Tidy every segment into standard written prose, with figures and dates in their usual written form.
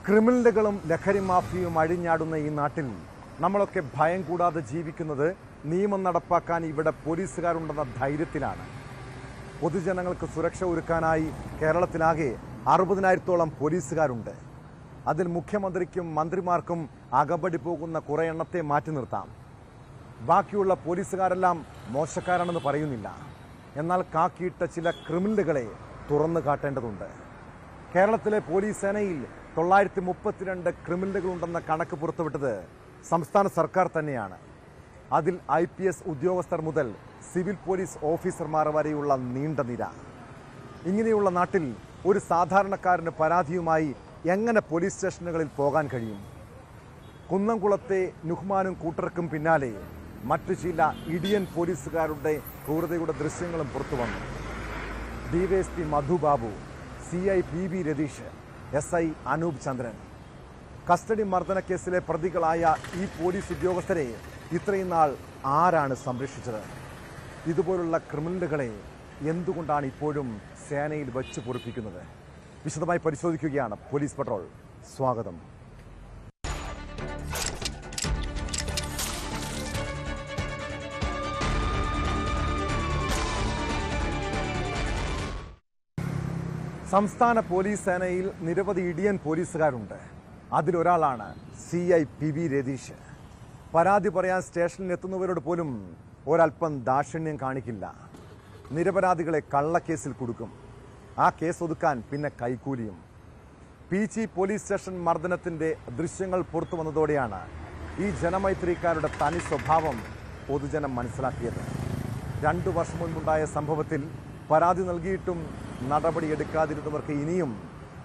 ക്രിമിനലുകളും ലഹരി മാഫിയയും അഴിഞ്ഞാടുന്ന ഈ നാട്ടിൽ നമ്മളൊക്കെ ഭയം കൂടാതെ ജീവിക്കുന്നത് നിയമം നടപ്പാക്കാൻ ഇവിടെ പോലീസുകാരുണ്ടെന്ന ധൈര്യത്തിലാണ്. പൊതുജനങ്ങൾക്ക് സുരക്ഷ ഒരുക്കാനായി കേരളത്തിലാകെ 60,000-ഓളം പോലീസുകാരുണ്ട്. അതിൽ മുഖ്യമന്ത്രിക്കും മന്ത്രിമാർക്കും അകമ്പടി പോകുന്ന കുറേ എണ്ണത്തെ മാറ്റി നിർത്താം. ബാക്കിയുള്ള പോലീസുകാരെല്ലാം മോശക്കാരാണെന്ന് പറയുന്നില്ല. എന്നാൽ കാക്കിയിട്ട ചില ക്രിമിനലുകളെ തുറന്നു കാട്ടേണ്ടതുണ്ട്. കേരളത്തിലെ പോലീസ് സേനയിൽ 932 ക്രിമിനലുകളുണ്ടെന്ന കണക്ക് പുറത്തുവിട്ടത് സംസ്ഥാന സർക്കാർ തന്നെയാണ്. അതിൽ IPS ഉദ്യോഗസ്ഥർ മുതൽ സിവിൽ പോലീസ് ഓഫീസർമാർ വരെയുള്ള നീണ്ട നിര. ഇങ്ങനെയുള്ള നാട്ടിൽ ഒരു സാധാരണക്കാരന് പരാതിയുമായി എങ്ങനെ പോലീസ് സ്റ്റേഷനുകളിൽ പോകാൻ കഴിയും? കുന്നംകുളത്തെ നുഹ്മാനും കൂട്ടർക്കും പിന്നാലെ മറ്റു ചില ഇടിയൻ പോലീസുകാരുടെ ക്രൂരതയുടെ ദൃശ്യങ്ങളും പുറത്തു വന്നു. DYSP Madhu Babu, CI PB Ratheesh, SI Anoop Chandran. Custody മർദ്ദന കേസിലെ പ്രതികളായ ഈ പോലീസ് ഉദ്യോഗസ്ഥരെ ഇത്രയും നാൾ ആരാണ് സംരക്ഷിച്ചത്? ഇതുപോലുള്ള ക്രിമിനലുകളെ എന്തുകൊണ്ടാണ് ഇപ്പോഴും സേനയിൽ വെച്ച് പൊറിപ്പിക്കുന്നത്? വിശദമായി പരിശോധിക്കുകയാണ് പോലീസ് പട്രോൾ. സ്വാഗതം. സംസ്ഥാന പോലീസ് സേനയിൽ നിരവധി ഇടിയൻ പോലീസുകാരുണ്ട്. അതിലൊരാളാണ് CI PB രതീഷ്. പരാതി പറയാൻ സ്റ്റേഷനിൽ എത്തുന്നവരോട് പോലും ഒരൽപ്പം ദാക്ഷിണ്യം കാണിക്കില്ല. നിരപരാധികളെ കള്ളക്കേസിൽ കൊടുക്കും. ആ കേസ് ഒതുക്കാൻ പിന്നെ കൈക്കൂലിയും. PG പോലീസ് സ്റ്റേഷൻ മർദ്ദനത്തിന്റെ ദൃശ്യങ്ങൾ പുറത്തു വന്നതോടെയാണ് ഈ ജനമൈത്രിക്കാരുടെ തനി സ്വഭാവം പൊതുജനം മനസ്സിലാക്കിയത്. 2 വർഷം മുൻപുണ്ടായ സംഭവത്തിൽ പരാതി നൽകിയിട്ടും നടപടിയെടുക്കാതിരുന്നവർക്ക് ഇനിയും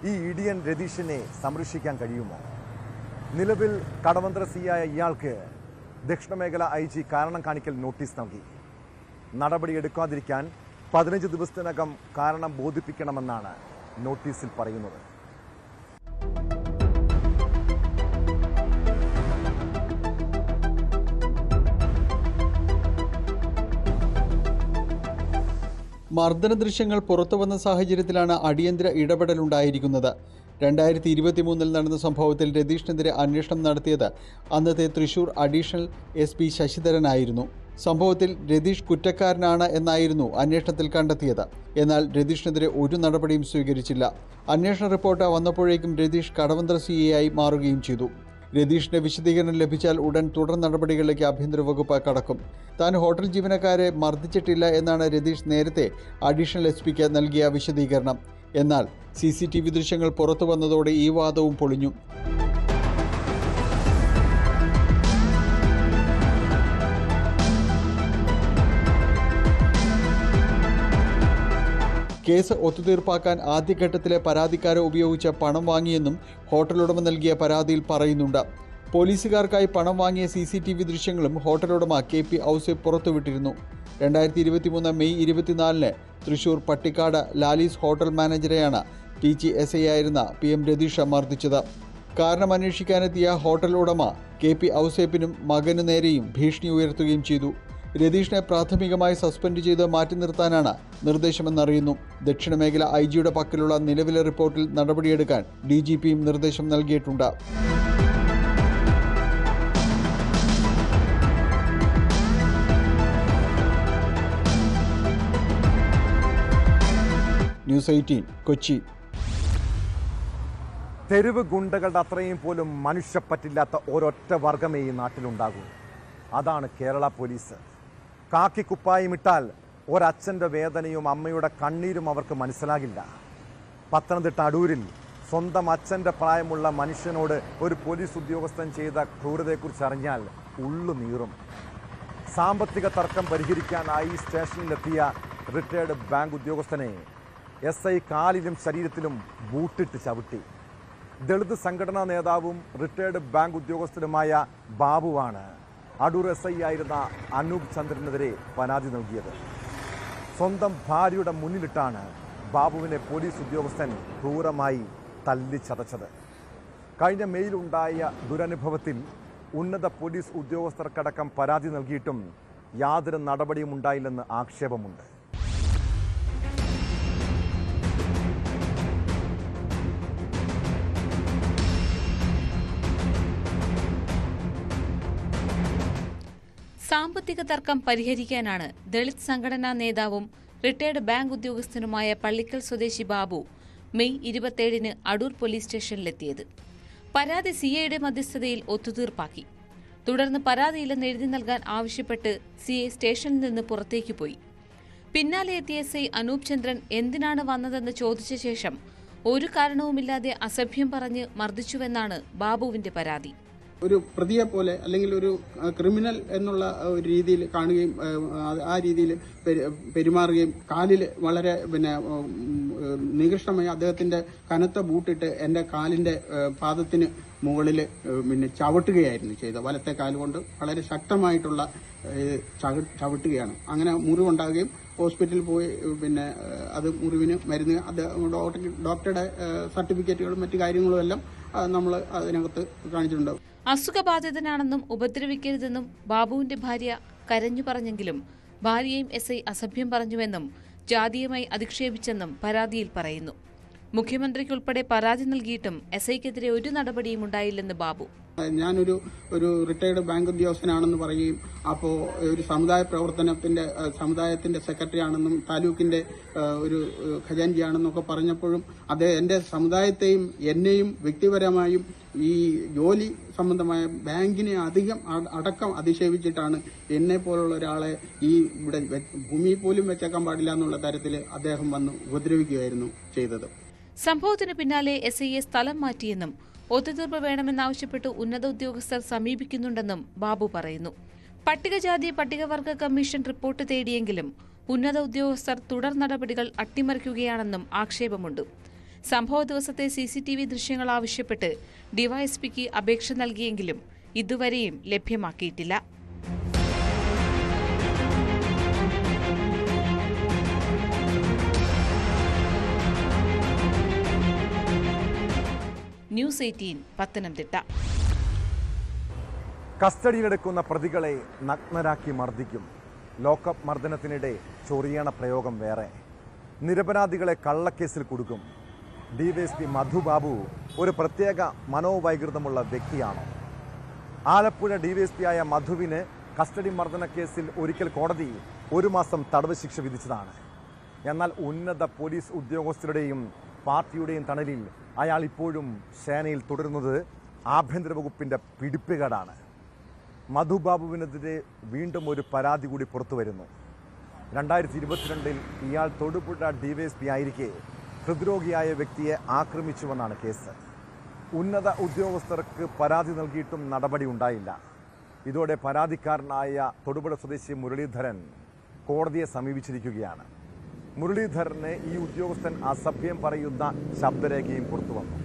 ഈ ഇടിയൻ രതീഷിനെ സംരക്ഷിക്കാൻ കഴിയുമോ? നിലവിൽ കടവന്ത്ര സിയായ ഇയാൾക്ക് ദക്ഷിണമേഖല IG കാരണം കാണിക്കൽ നോട്ടീസ് നൽകി. നടപടിയെടുക്കാതിരിക്കാൻ 15 ദിവസത്തിനകം കാരണം ബോധിപ്പിക്കണമെന്നാണ് നോട്ടീസിൽ പറയുന്നത്. മർദ്ദന ദൃശ്യങ്ങൾ പുറത്തുവന്ന സാഹചര്യത്തിലാണ് അടിയന്തര ഇടപെടലുണ്ടായിരിക്കുന്നത്. 2023 നടന്ന സംഭവത്തിൽ രതീഷിനെതിരെ അന്വേഷണം നടത്തിയത് അന്നത്തെ തൃശൂർ അഡീഷണൽ SP ശശിധരനായിരുന്നു. സംഭവത്തിൽ രതീഷ് കുറ്റക്കാരനാണ് എന്നായിരുന്നു അന്വേഷണത്തിൽ കണ്ടെത്തിയത്. എന്നാൽ രതീഷിനെതിരെ ഒരു നടപടിയും സ്വീകരിച്ചില്ല. അന്വേഷണ റിപ്പോർട്ട് വന്നപ്പോഴേക്കും രതീഷ് കടവന്ത്ര CA മാറുകയും ചെയ്തു. രതീഷിന്റെ വിശദീകരണം ലഭിച്ചാൽ ഉടൻ തുടർ നടപടികളിലേക്ക് ആഭ്യന്തര വകുപ്പ് കടക്കും. താൻ ഹോട്ടൽ ജീവനക്കാരെ മർദ്ദിച്ചിട്ടില്ല എന്നാണ് രതീഷ് നേരത്തെ അഡീഷണൽ SPക്ക് നൽകിയ വിശദീകരണം. എന്നാൽ CCTV ദൃശ്യങ്ങൾ പുറത്തു വന്നതോടെ ഈ വാദവും പൊളിഞ്ഞു. കേസ് ഒത്തുതീർപ്പാക്കാൻ ആദ്യഘട്ടത്തിലെ പരാതിക്കാരെ ഉപയോഗിച്ച് പണം വാങ്ങിയെന്നും ഹോട്ടലുടമ നൽകിയ പരാതിയിൽ പറയുന്നുണ്ട്. പോലീസുകാർക്കായി പണം വാങ്ങിയ CCTV ദൃശ്യങ്ങളും ഹോട്ടലുടമ KP ഔസേപ്പ് പുറത്തുവിട്ടിരുന്നു. 2023 മെയ് 24 തൃശൂർ പട്ടിക്കാട് ലാലീസ് ഹോട്ടൽ മാനേജരെയാണ് PG SI ആയിരുന്ന PM രതീഷ് മർദ്ദിച്ചത്. കാരണം അന്വേഷിക്കാനെത്തിയ ഹോട്ടൽ ഉടമ KP ഔസേപ്പിനും മകനു നേരെയും ഭീഷണി ഉയർത്തുകയും ചെയ്തു. രതീഷിനെ പ്രാഥമികമായി സസ്പെൻഡ് ചെയ്ത് മാറ്റി നിർത്താനാണ് നിർദ്ദേശമെന്നറിയുന്നു. ദക്ഷിണമേഖല IG പക്കലുള്ള നിലവിലെ റിപ്പോർട്ടിൽ നടപടിയെടുക്കാൻ DGPയും നിർദ്ദേശം നൽകിയിട്ടുണ്ട്. ന്യൂസ് 18 കൊച്ചി. തെരുവ് ഗുണ്ടകളുടെ അത്രയും പോലും മനുഷ്യപ്പറ്റില്ലാത്ത ഒരൊറ്റ വർഗമേ ഈ നാട്ടിലുണ്ടാകൂ. അതാണ് കേരള പോലീസ്. കാക്കി കുപ്പായമിട്ടാൽ ഒരച്ഛൻ്റെ വേദനയും അമ്മയുടെ കണ്ണീരും അവർക്ക് മനസ്സിലാകില്ല. പത്തനംതിട്ട അടൂരിൽ സ്വന്തം അച്ഛൻ്റെ പ്രായമുള്ള മനുഷ്യനോട് ഒരു പോലീസ് ഉദ്യോഗസ്ഥൻ ചെയ്ത ക്രൂരതയെക്കുറിച്ച് അറിഞ്ഞാൽ ഉള്ളു നീറും. സാമ്പത്തിക തർക്കം പരിഹരിക്കാനായി സ്റ്റേഷനിലെത്തിയ റിട്ടയർഡ് ബാങ്ക് ഉദ്യോഗസ്ഥനെ SI കാലിലും ശരീരത്തിലും ബൂട്ടിട്ട് ചവിട്ടി. ദളിത് സംഘടനാ നേതാവും റിട്ടയർഡ് ബാങ്ക് ഉദ്യോഗസ്ഥനുമായ ബാബുവാണ് അടൂർ SI ആയിരുന്ന അനൂപ് ചന്ദ്രനെതിരെ പരാതി നൽകിയത്. സ്വന്തം ഭാര്യയുടെ മുന്നിലിട്ടാണ് ബാബുവിനെ പോലീസ് ഉദ്യോഗസ്ഥൻ ക്രൂരമായി തല്ലിച്ചതച്ചത്. കഴിഞ്ഞ മെയിലുണ്ടായ ദുരനുഭവത്തിൽ ഉന്നത പോലീസ് ഉദ്യോഗസ്ഥർക്കടക്കം പരാതി നൽകിയിട്ടും യാതൊരു നടപടിയും ഉണ്ടായില്ലെന്ന് ആക്ഷേപമുണ്ട്. സാമ്പത്തിക തർക്കം പരിഹരിക്കാനാണ് ദളിത് സംഘടനാ നേതാവും റിട്ടയർഡ് ബാങ്ക് ഉദ്യോഗസ്ഥനുമായ പള്ളിക്കൽ സ്വദേശി ബാബു മെയ് 27-ന് അടൂർ പോലീസ് സ്റ്റേഷനിലെത്തിയത്. പരാതി സിഐയുടെ മധ്യസ്ഥതയിൽ ഒത്തുതീർപ്പാക്കി. തുടർന്ന് പരാതിയില്ലെന്ന് എഴുതി നൽകാൻ ആവശ്യപ്പെട്ട് സിഐ സ്റ്റേഷനിൽ നിന്ന് പുറത്തേക്ക് പോയി. പിന്നാലെ എത്തിയ എസ്ഐ അനൂപ് ചന്ദ്രൻ എന്തിനാണ് വന്നതെന്ന് ചോദിച്ച ശേഷം ഒരു കാരണവുമില്ലാതെ അസഭ്യം പറഞ്ഞ് മർദ്ദിച്ചുവെന്നാണ് ബാബുവിന്റെ പരാതി. ഒരു പ്രതിയെ പോലെ അല്ലെങ്കിൽ ഒരു ക്രിമിനൽ എന്നുള്ള ഒരു രീതിയിൽ കാണുകയും ആ രീതിയിൽ പെരുമാറുകയും കാലിൽ വളരെ നികൃഷ്ടമായി അദ്ദേഹത്തിന്റെ കനത്ത ബൂട്ടിട്ട് എന്റെ കാലിന്റെ പാദത്തിന് മുകളിൽ ചവിട്ടുകയായിരുന്നു ചെയ്തത്. വലത്തെ കാലുകൊണ്ട് വളരെ ശക്തമായിട്ടുള്ള ചവിട്ടുകയാണ്. അങ്ങനെ മുറിവുണ്ടാകുകയും ഹോസ്പിറ്റലിൽ പോയി അത് മുറിവിന് മരുന്ന് ഡോക്ടറുടെ സർട്ടിഫിക്കറ്റുകളും മറ്റു കാര്യങ്ങളും എല്ലാം നമ്മൾ അതിനകത്ത് കാണിച്ചിട്ടുണ്ടാവും. അസുഖബാധിതനാണെന്നും ഉപദ്രവിക്കരുതെന്നും ബാബുവിന്റെ ഭാര്യ കരഞ്ഞു പറഞ്ഞെങ്കിലും ഭാര്യയും എസ്ഐ അസഭ്യം പറഞ്ഞുവെന്നും ജാതീയമായി അധിക്ഷേപിച്ചെന്നും പരാതിയിൽ പറയുന്നു. മുഖ്യമന്ത്രിക്കുൾപ്പെടെ പരാതി നൽകിയിട്ടും എസ്ഐക്കെതിരെ ഒരു നടപടിയും ഉണ്ടായില്ലെന്ന് ബാബു. ഞാനൊരു റിട്ടയർഡ് ബാങ്ക് ഉദ്യോഗസ്ഥനാണെന്ന് പറയുകയും അപ്പോൾ ഒരു സമുദായത്തിന്റെ സെക്രട്ടറി ആണെന്നും താലൂക്കിന്റെ ഒരു ഖജാൻജിയാണെന്നൊക്കെ പറഞ്ഞപ്പോഴും അത് എന്റെ സമുദായത്തെയും എന്നെയും വ്യക്തിപരമായും ഈ ജോലി സംബന്ധമായ ബാങ്കിനെ അടക്കം അധിക്ഷേപിച്ചിട്ടാണ് എന്നെ പോലുള്ള ഒരാളെ ഇവിടെ ഭൂമി പോലും വെച്ചേക്കാൻ പാടില്ല എന്നുള്ള തരത്തിൽ അദ്ദേഹം വന്ന് ഉപദ്രവിക്കുകയായിരുന്നു ചെയ്തത്. സംഭവത്തിന് പിന്നാലെ എസ്ഐയെ സ്ഥലം മാറ്റിയെന്നും ഒത്തുതീർപ്പ് വേണമെന്നാവശ്യപ്പെട്ട് ഉന്നത ഉദ്യോഗസ്ഥർ സമീപിക്കുന്നുണ്ടെന്നും ബാബു പറയുന്നു. പട്ടികജാതി പട്ടികവർഗ കമ്മീഷൻ റിപ്പോർട്ട് തേടിയെങ്കിലും ഉന്നത ഉദ്യോഗസ്ഥർ തുടർ നടപടികൾ അട്ടിമറിക്കുകയാണെന്നും ആക്ഷേപമുണ്ട്. സംഭവ ദിവസത്തെ CCTV ദൃശ്യങ്ങൾ ആവശ്യപ്പെട്ട് ഡിവൈഎസ്പിക്ക് അപേക്ഷ നൽകിയെങ്കിലും ഇതുവരെയും ലഭ്യമാക്കിയിട്ടില്ല. ന്യൂസ് 18 പത്തനംതിട്ട. കസ്റ്റഡിയിലെടുക്കുന്ന പ്രതികളെ നഗ്നരാക്കി മർദ്ദിക്കും. ലോക്കപ്പ് മർദ്ദനത്തിനിടെ ചൊറിയണ പ്രയോഗം വേറെ. നിരപരാധികളെ കള്ളക്കേസിൽ കുടുക്കും. ഡിവൈഎസ്പി മധു ബാബു ഒരു പ്രത്യേക മനോവൈകൃതമുള്ള വ്യക്തിയാണോ? ആലപ്പുഴ ഡിവൈഎസ്പിയായ മധുവിന് കസ്റ്റഡി മർദ്ദന കേസിൽ ഒരിക്കൽ കോടതി 1 മാസം തടവ് ശിക്ഷ വിധിച്ചതാണ്. എന്നാൽ ഉന്നത പോലീസ് ഉദ്യോഗസ്ഥരുടെയും പാർട്ടിയുടെയും തണലിൽ അയാൾ ഇപ്പോഴും സേനയിൽ തുടരുന്നത് ആഭ്യന്തര വകുപ്പിന്റെ പിടിപ്പുകേടാണ്. മധുബാബുവിനെതിരെ വീണ്ടും ഒരു പരാതി കൂടി പുറത്തു വരുന്നു. 2022 ഇയാൾ തൊടുപുഴ ഡിവൈഎസ്പി ആയിരിക്കെ ഹൃദ്രോഗിയായ വ്യക്തിയെ ആക്രമിച്ചുവെന്നാണ് കേസ്. ഉന്നത ഉദ്യോഗസ്ഥർക്ക് പരാതി നൽകിയിട്ടും നടപടി ഉണ്ടായില്ല. ഇതോടെ പരാതിക്കാരനായ തൊടുപുഴ സ്വദേശി മുരളീധരൻ കോടതിയെ സമീപിച്ചിരിക്കുകയാണ്. മുരളീധരനെ ഈ ഉദ്യോഗസ്ഥൻ അസഭ്യം പറയുന്ന ശബ്ദരേഖയും പുറത്തുവന്നു.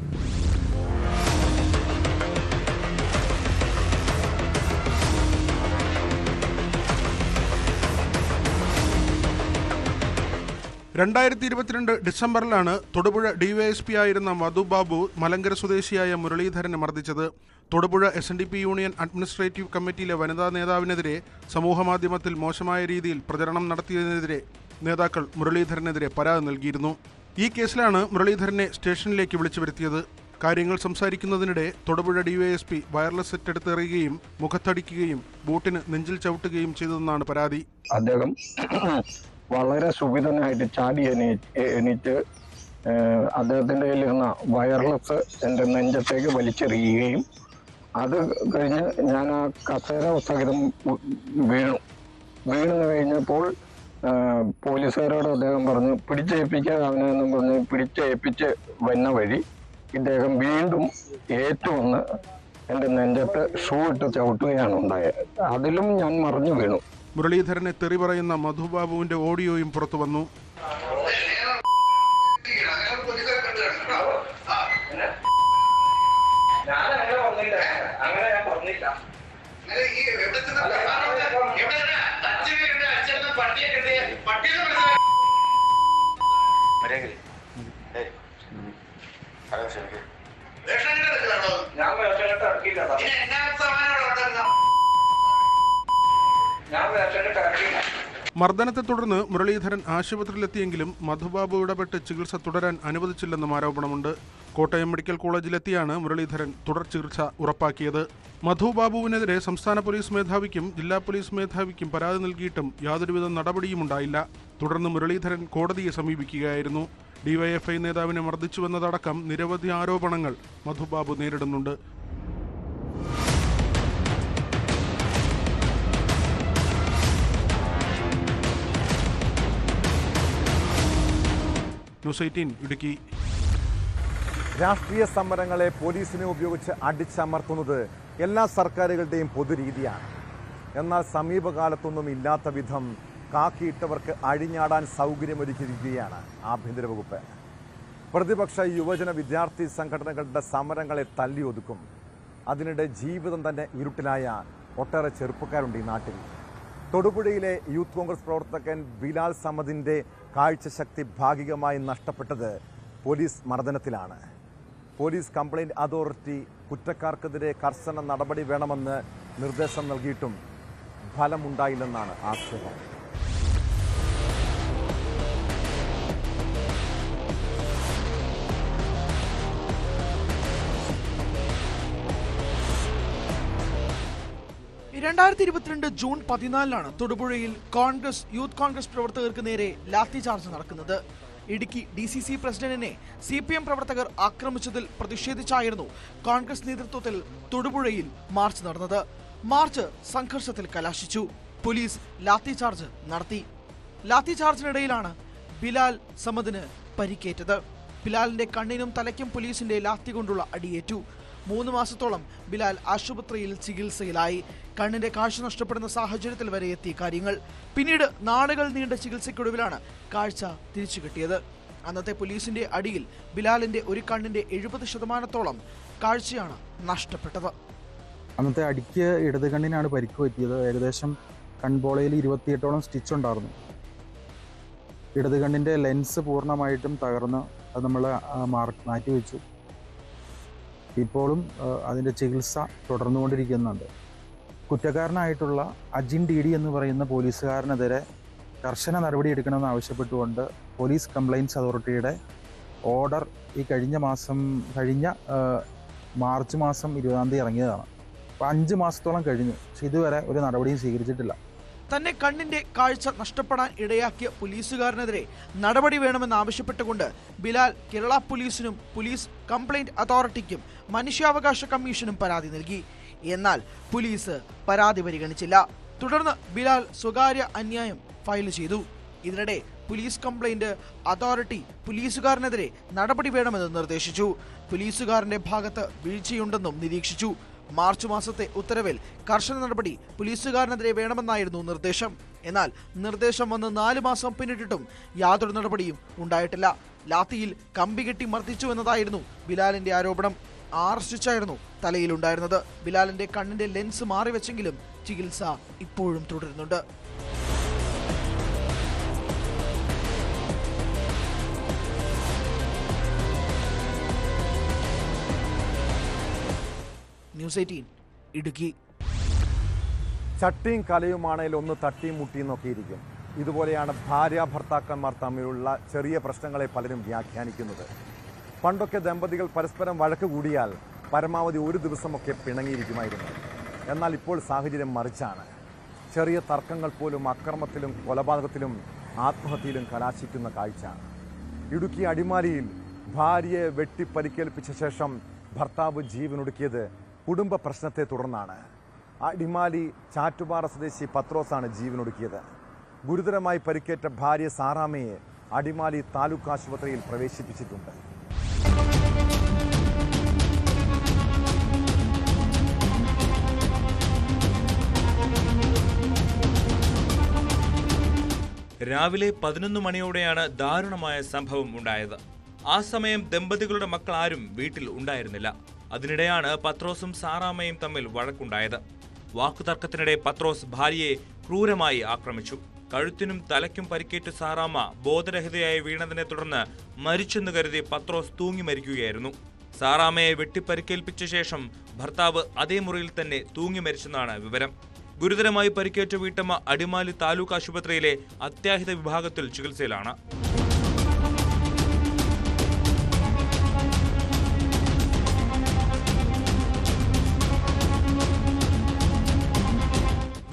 ഡിസംബറിലാണ് തൊടുപുഴ ഡിവൈഎസ്പി ആയിരുന്ന മധുബാബു മലങ്കര സ്വദേശിയായ മുരളീധരനെ മർദ്ദിച്ചത്. തൊടുപുഴ SNDP യൂണിയൻ അഡ്മിനിസ്ട്രേറ്റീവ് കമ്മിറ്റിയിലെ വനിതാ നേതാവിനെതിരെ സമൂഹമാധ്യമത്തിൽ മോശമായ രീതിയിൽ പ്രചരണം നടത്തിയതിനെതിരെ നേതാക്കൾ മുരളീധരനെതിരെ പരാതി നൽകിയിരുന്നു. ഈ കേസിലാണ് മുരളീധരനെ സ്റ്റേഷനിലേക്ക് വിളിച്ചു വരുത്തിയത്. കാര്യങ്ങൾ സംസാരിക്കുന്നതിനിടെ തൊടുപുഴ ഡിവൈഎസ്പി വയർലെസ് സെറ്റ് എടുത്തെറിയുകയും മുഖത്തടിക്കുകയും ബൂട്ടിന് നെഞ്ചിൽ ചവിട്ടുകയും ചെയ്തതെന്നാണ് പരാതി. അദ്ദേഹം വളരെ സുഖിതനായിട്ട് ചാടി എണീറ്റ് അദ്ദേഹത്തിൻ്റെ കയ്യിലിരുന്ന വയർലെസ് എൻ്റെ നെഞ്ചത്തേക്ക് വലിച്ചെറിയുകയും അത് കഴിഞ്ഞ് ഞാൻ ആ കസേര സഹിതം വീണു കഴിഞ്ഞപ്പോൾ പോലീസുകാരോട് അദ്ദേഹം പറഞ്ഞു പിടിച്ചേൽപ്പിക്കാൻ അവനെന്നും പറഞ്ഞ് പിടിച്ചേൽപ്പിച്ച് വന്ന വഴി ഇദ്ദേഹം വീണ്ടും ഏറ്റുവന്ന് എൻ്റെ നെഞ്ചത്ത് ഷൂ ഇട്ട് ചവിട്ടുകയാണ് ഉണ്ടായത്. അതിലും ഞാൻ മറിഞ്ഞു വീണു. മുരളീധരനെ തെറി പറയുന്ന മധുബാബുവിന്റെ ഓഡിയോയും പുറത്തു വന്നു. മർദ്ദനത്തെ തുടർന്ന് മുരളീധരൻ ആശുപത്രിയിലെത്തിയെങ്കിലും മധുബാബു ഇടപെട്ട് ചികിത്സ തുടരാൻ അനുവദിച്ചില്ലെന്നും ആരോപണമുണ്ട്. കോട്ടയം മെഡിക്കൽ കോളേജിലെത്തിയാണ് മുരളീധരൻ തുടർ ചികിത്സ ഉറപ്പാക്കിയത്. മധുബാബുവിനെതിരെ സംസ്ഥാന പോലീസ് മേധാവിക്കും ജില്ലാ പോലീസ് മേധാവിക്കും പരാതി നൽകിയിട്ടും യാതൊരുവിധ നടപടിയും ഉണ്ടായില്ല. തുടർന്ന് മുരളീധരൻ കോടതിയെ സമീപിക്കുകയായിരുന്നു. ഡിവൈഎഫ്ഐ നേതാവിനെ മർദ്ദിച്ചുവെന്നതടക്കം നിരവധി ആരോപണങ്ങൾ മധുബാബു നേരിടുന്നുണ്ട്. ന്യൂസ് 18 ഇടുക്കി. രാഷ്ട്രീയ സമരങ്ങളെ പോലീസിനെ ഉപയോഗിച്ച് അടിച്ചമർത്തുന്നത് എല്ലാ സർക്കാരുകളുടെയും പൊതുരീതിയാണ്. എന്നാൽ സമീപകാലത്തൊന്നും ഇല്ലാത്ത വിധം കാക്കിയിട്ടവർക്ക് അഴിഞ്ഞാടാൻ സൗകര്യമൊരുക്കിയിരിക്കുകയാണ് ആഭ്യന്തര വകുപ്പ്. പ്രതിപക്ഷ യുവജന വിദ്യാർത്ഥി സംഘടനകളുടെ സമരങ്ങളെ തല്ലിയൊതുക്കും. അതിനിടെ ജീവിതം തന്നെ ഇരുട്ടിലായ ഒട്ടേറെ ചെറുപ്പക്കാരുണ്ട് ഈ നാട്ടിൽ. തൊടുപുഴയിലെ യൂത്ത് കോൺഗ്രസ് പ്രവർത്തകൻ ബിലാൽ സമദിന്റെ കാഴ്ചശക്തി ഭാഗികമായി നഷ്ടപ്പെട്ടത് പോലീസ് മർദ്ദനത്തിലാണ്. പോലീസ് കംപ്ലയിന്റ് അതോറിറ്റി കുറ്റക്കാർക്കെതിരെ കർശന നടപടി വേണമെന്ന് നിർദ്ദേശം നൽകിയിട്ടും ഫലമുണ്ടായില്ലെന്നാണ് ആക്ഷേപം. ജൂൺ 14 തൊടുപുഴയിൽ യൂത്ത് കോൺഗ്രസ് പ്രവർത്തകർക്ക് നേരെ ലാത്തി ചാർജ് നടക്കുന്നത്. ഇടുക്കി DCC പ്രസിഡന്റിനെ CPM പ്രവർത്തകർ ആക്രമിച്ചതിൽ പ്രതിഷേധിച്ചായിരുന്നു കോൺഗ്രസ് നേതൃത്വത്തിൽ തൊടുപുഴയിൽ മാർച്ച് നടന്നത്. മാർച്ച് സംഘർഷത്തിൽ കലാശിച്ചു. പോലീസ് ലാത്തി ചാർജ് നടത്തി. ലാത്തി ചാർജിനിടയിലാണ് ബിലാൽ സമദിന് പരിക്കേറ്റത്. ബിലാലിന്റെ കണ്ണിനും തലയ്ക്കും പോലീസിന്റെ ലാത്തി കൊണ്ടുള്ള അടിയേറ്റു. 3 മാസത്തോളം ബിലാൽ ആശുപത്രിയിൽ ചികിത്സയിലായി. കണ്ണിന്റെ കാഴ്ച നഷ്ടപ്പെടുന്ന സാഹചര്യത്തിൽ വരെ എത്തി കാര്യങ്ങൾ. പിന്നീട് നാളുകൾ നീണ്ട ചികിത്സയ്ക്കൊടുവിലാണ് കാഴ്ച തിരിച്ചു കിട്ടിയത്. അന്നത്തെ പോലീസിന്റെ അടിയിൽ ബിലാലിന്റെ ഒരു കണ്ണിന്റെ 70% കാഴ്ചയാണ് നഷ്ടപ്പെട്ടത്. അന്നത്തെ അടിക്ക് ഇടത് കണ്ണിനാണ് പരിക്ക് പറ്റിയത്. ഏകദേശം കൺപോളയിൽ 28ഓളം സ്റ്റിച്ച് ഉണ്ടായിരുന്നു. ഇടത് കണ്ണിന്റെ ലെൻസ് പൂർണ്ണമായിട്ടും തകർന്ന് അത് നമ്മൾ മാറ്റിവെച്ചു. ഇപ്പോഴും അതിൻ്റെ ചികിത്സ തുടർന്നുകൊണ്ടിരിക്കുന്നുണ്ട്. കുറ്റക്കാരനായിട്ടുള്ള അജിൻ DD എന്ന് പറയുന്ന പോലീസുകാരനെതിരെ കർശന നടപടി എടുക്കണമെന്ന് ആവശ്യപ്പെട്ടുകൊണ്ട് പോലീസ് കംപ്ലയിൻറ്റ്സ് അതോറിറ്റിയുടെ ഓർഡർ ഈ കഴിഞ്ഞ മാർച്ച് മാസം 20 ഇറങ്ങിയതാണ്. അപ്പോൾ 5 മാസത്തോളം കഴിഞ്ഞു. പക്ഷെ ഇതുവരെ ഒരു നടപടിയും സ്വീകരിച്ചിട്ടില്ല. തന്നെ കണ്ണിന്റെ കാഴ്ച നഷ്ടപ്പെടാൻ ഇടയാക്കിയ പോലീസുകാരനെതിരെ നടപടി വേണമെന്നാവശ്യപ്പെട്ടുകൊണ്ട് ബിലാൽ കേരള പോലീസിനും പോലീസ് കംപ്ലയിന്റ് അതോറിറ്റിക്കും മനുഷ്യാവകാശ കമ്മീഷനും പരാതി നൽകി. എന്നാൽ പോലീസ് പരാതി പരിഗണിച്ചില്ല. തുടർന്ന് ബിലാൽ സ്വകാര്യ അന്യായം ഫയൽ ചെയ്തു. ഇതിനിടെ പോലീസ് കംപ്ലയിന്റ് അതോറിറ്റി പോലീസുകാരനെതിരെ നടപടി വേണമെന്ന് നിർദ്ദേശിച്ചു. പോലീസുകാരന്റെ ഭാഗത്ത് വീഴ്ചയുണ്ടെന്നും നിരീക്ഷിച്ചു. മാർച്ച് മാസത്തെ ഉത്തരവിൽ കർശന നടപടി പോലീസുകാരനെതിരെ വേണമെന്നായിരുന്നു നിർദ്ദേശം. എന്നാൽ നിർദ്ദേശം വന്ന് 4 മാസം പിന്നിട്ടിട്ടും യാതൊരു നടപടിയും ഉണ്ടായിട്ടില്ല. ലാത്തിയിൽ കമ്പി കെട്ടി മർദ്ദിച്ചു എന്നതായിരുന്നു ബിലാലിന്റെ ആരോപണം. 6 സ്റ്റിച്ചായിരുന്നു തലയിലുണ്ടായിരുന്നത്. ബിലാലിന്റെ കണ്ണിന്റെ ലെൻസ് മാറിവെച്ചെങ്കിലും ചികിത്സ ഇപ്പോഴും തുടരുന്നുണ്ട്. ന്യൂസ് 18 ഇടുക്കി. ചട്ടിയും കലയുമാണെങ്കിൽ ഒന്ന് തട്ടിയും മുട്ടിയും നോക്കിയിരിക്കും. ഇതുപോലെയാണ് ഭാര്യ ഭർത്താക്കന്മാർ തമ്മിലുള്ള ചെറിയ പ്രശ്നങ്ങളെ പലരും വ്യാഖ്യാനിക്കുന്നത്. പണ്ടൊക്കെ ദമ്പതികൾ പരസ്പരം വഴക്ക് കൂടിയാൽ പരമാവധി ഒരു ദിവസമൊക്കെ പിണങ്ങിയിരിക്കുമായിരുന്നു. എന്നാൽ ഇപ്പോൾ സാഹചര്യം മറിച്ചാണ്. ചെറിയ തർക്കങ്ങൾ പോലും അക്രമത്തിലും കൊലപാതകത്തിലും ആത്മഹത്യയിലും കലാശിക്കുന്ന കാഴ്ച. ഇടുക്കി അടിമാലിയിൽ ഭാര്യയെ വെട്ടിപ്പരിക്കേൽപ്പിച്ച ശേഷം ഭർത്താവ് ജീവനൊടുക്കിയത് കുടുംബ പ്രശ്നത്തെ തുടർന്നാണ്. അടിമാലി ചാറ്റുപാറ സ്വദേശി പത്രോസാണ് ജീവനൊടുക്കിയത്. ഗുരുതരമായി പരിക്കേറ്റ ഭാര്യ സാറാമയെ അടിമാലി താലൂക്ക് ആശുപത്രിയിൽ പ്രവേശിപ്പിച്ചിട്ടുണ്ട്. രാവിലെ 11 മണിയോടെയാണ് ദാരുണമായ സംഭവം ഉണ്ടായത്. ആ സമയം ദമ്പതികളുടെ മക്കൾ ആരും വീട്ടിൽ ഉണ്ടായിരുന്നില്ല. അതിനിടെയാണ് പത്രോസും സാറാമ്മയും തമ്മിൽ വഴക്കുണ്ടായത്. വാക്കുതർക്കത്തിനിടെ പത്രോസ് ഭാര്യയെ ക്രൂരമായി ആക്രമിച്ചു. കഴുത്തിനും തലയ്ക്കും പരിക്കേറ്റ് സാറാമ്മ ബോധരഹിതയായി വീണതിനെ തുടർന്ന് മരിച്ചെന്ന് കരുതി പത്രോസ് തൂങ്ങി മരിക്കുകയായിരുന്നു. സാറാമ്മയെ വെട്ടിപ്പരിക്കേൽപ്പിച്ച ശേഷം ഭർത്താവ് അതേ മുറിയിൽ തന്നെ തൂങ്ങി മരിച്ചെന്നാണ് വിവരം. ഗുരുതരമായി പരിക്കേറ്റ വീട്ടമ്മ അടിമാലി താലൂക്ക് ആശുപത്രിയിലെ അത്യാഹിത വിഭാഗത്തിൽ ചികിത്സയിലാണ്.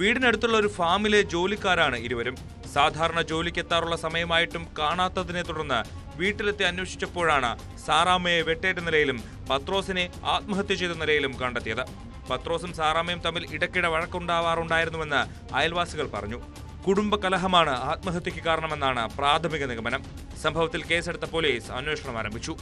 വീടിനടുത്തുള്ള ഒരു ഫാമിലെ ജോലിക്കാരാണ് ഇരുവരും. സാധാരണ ജോലിക്കെത്താറുള്ള സമയമായിട്ടും കാണാത്തതിനെ തുടർന്ന് വീട്ടിലെത്തി അന്വേഷിച്ചപ്പോഴാണ് സാറാമ്മയെ വെട്ടേറ്റ നിലയിലും പത്രോസിനെ ആത്മഹത്യ ചെയ്ത നിലയിലും കണ്ടെത്തിയത്. പത്രോസും സാറാമ്മയും തമ്മിൽ ഇടയ്ക്കിടെ വഴക്കുണ്ടാവാറുണ്ടായിരുന്നുവെന്ന് അയൽവാസികൾ പറഞ്ഞു. കുടുംബ കലഹമാണ് ആത്മഹത്യക്ക് കാരണമെന്നാണ് പ്രാഥമിക നിഗമനം. സംഭവത്തിൽ കേസെടുത്ത പോലീസ് അന്വേഷണം ആരംഭിച്ചു.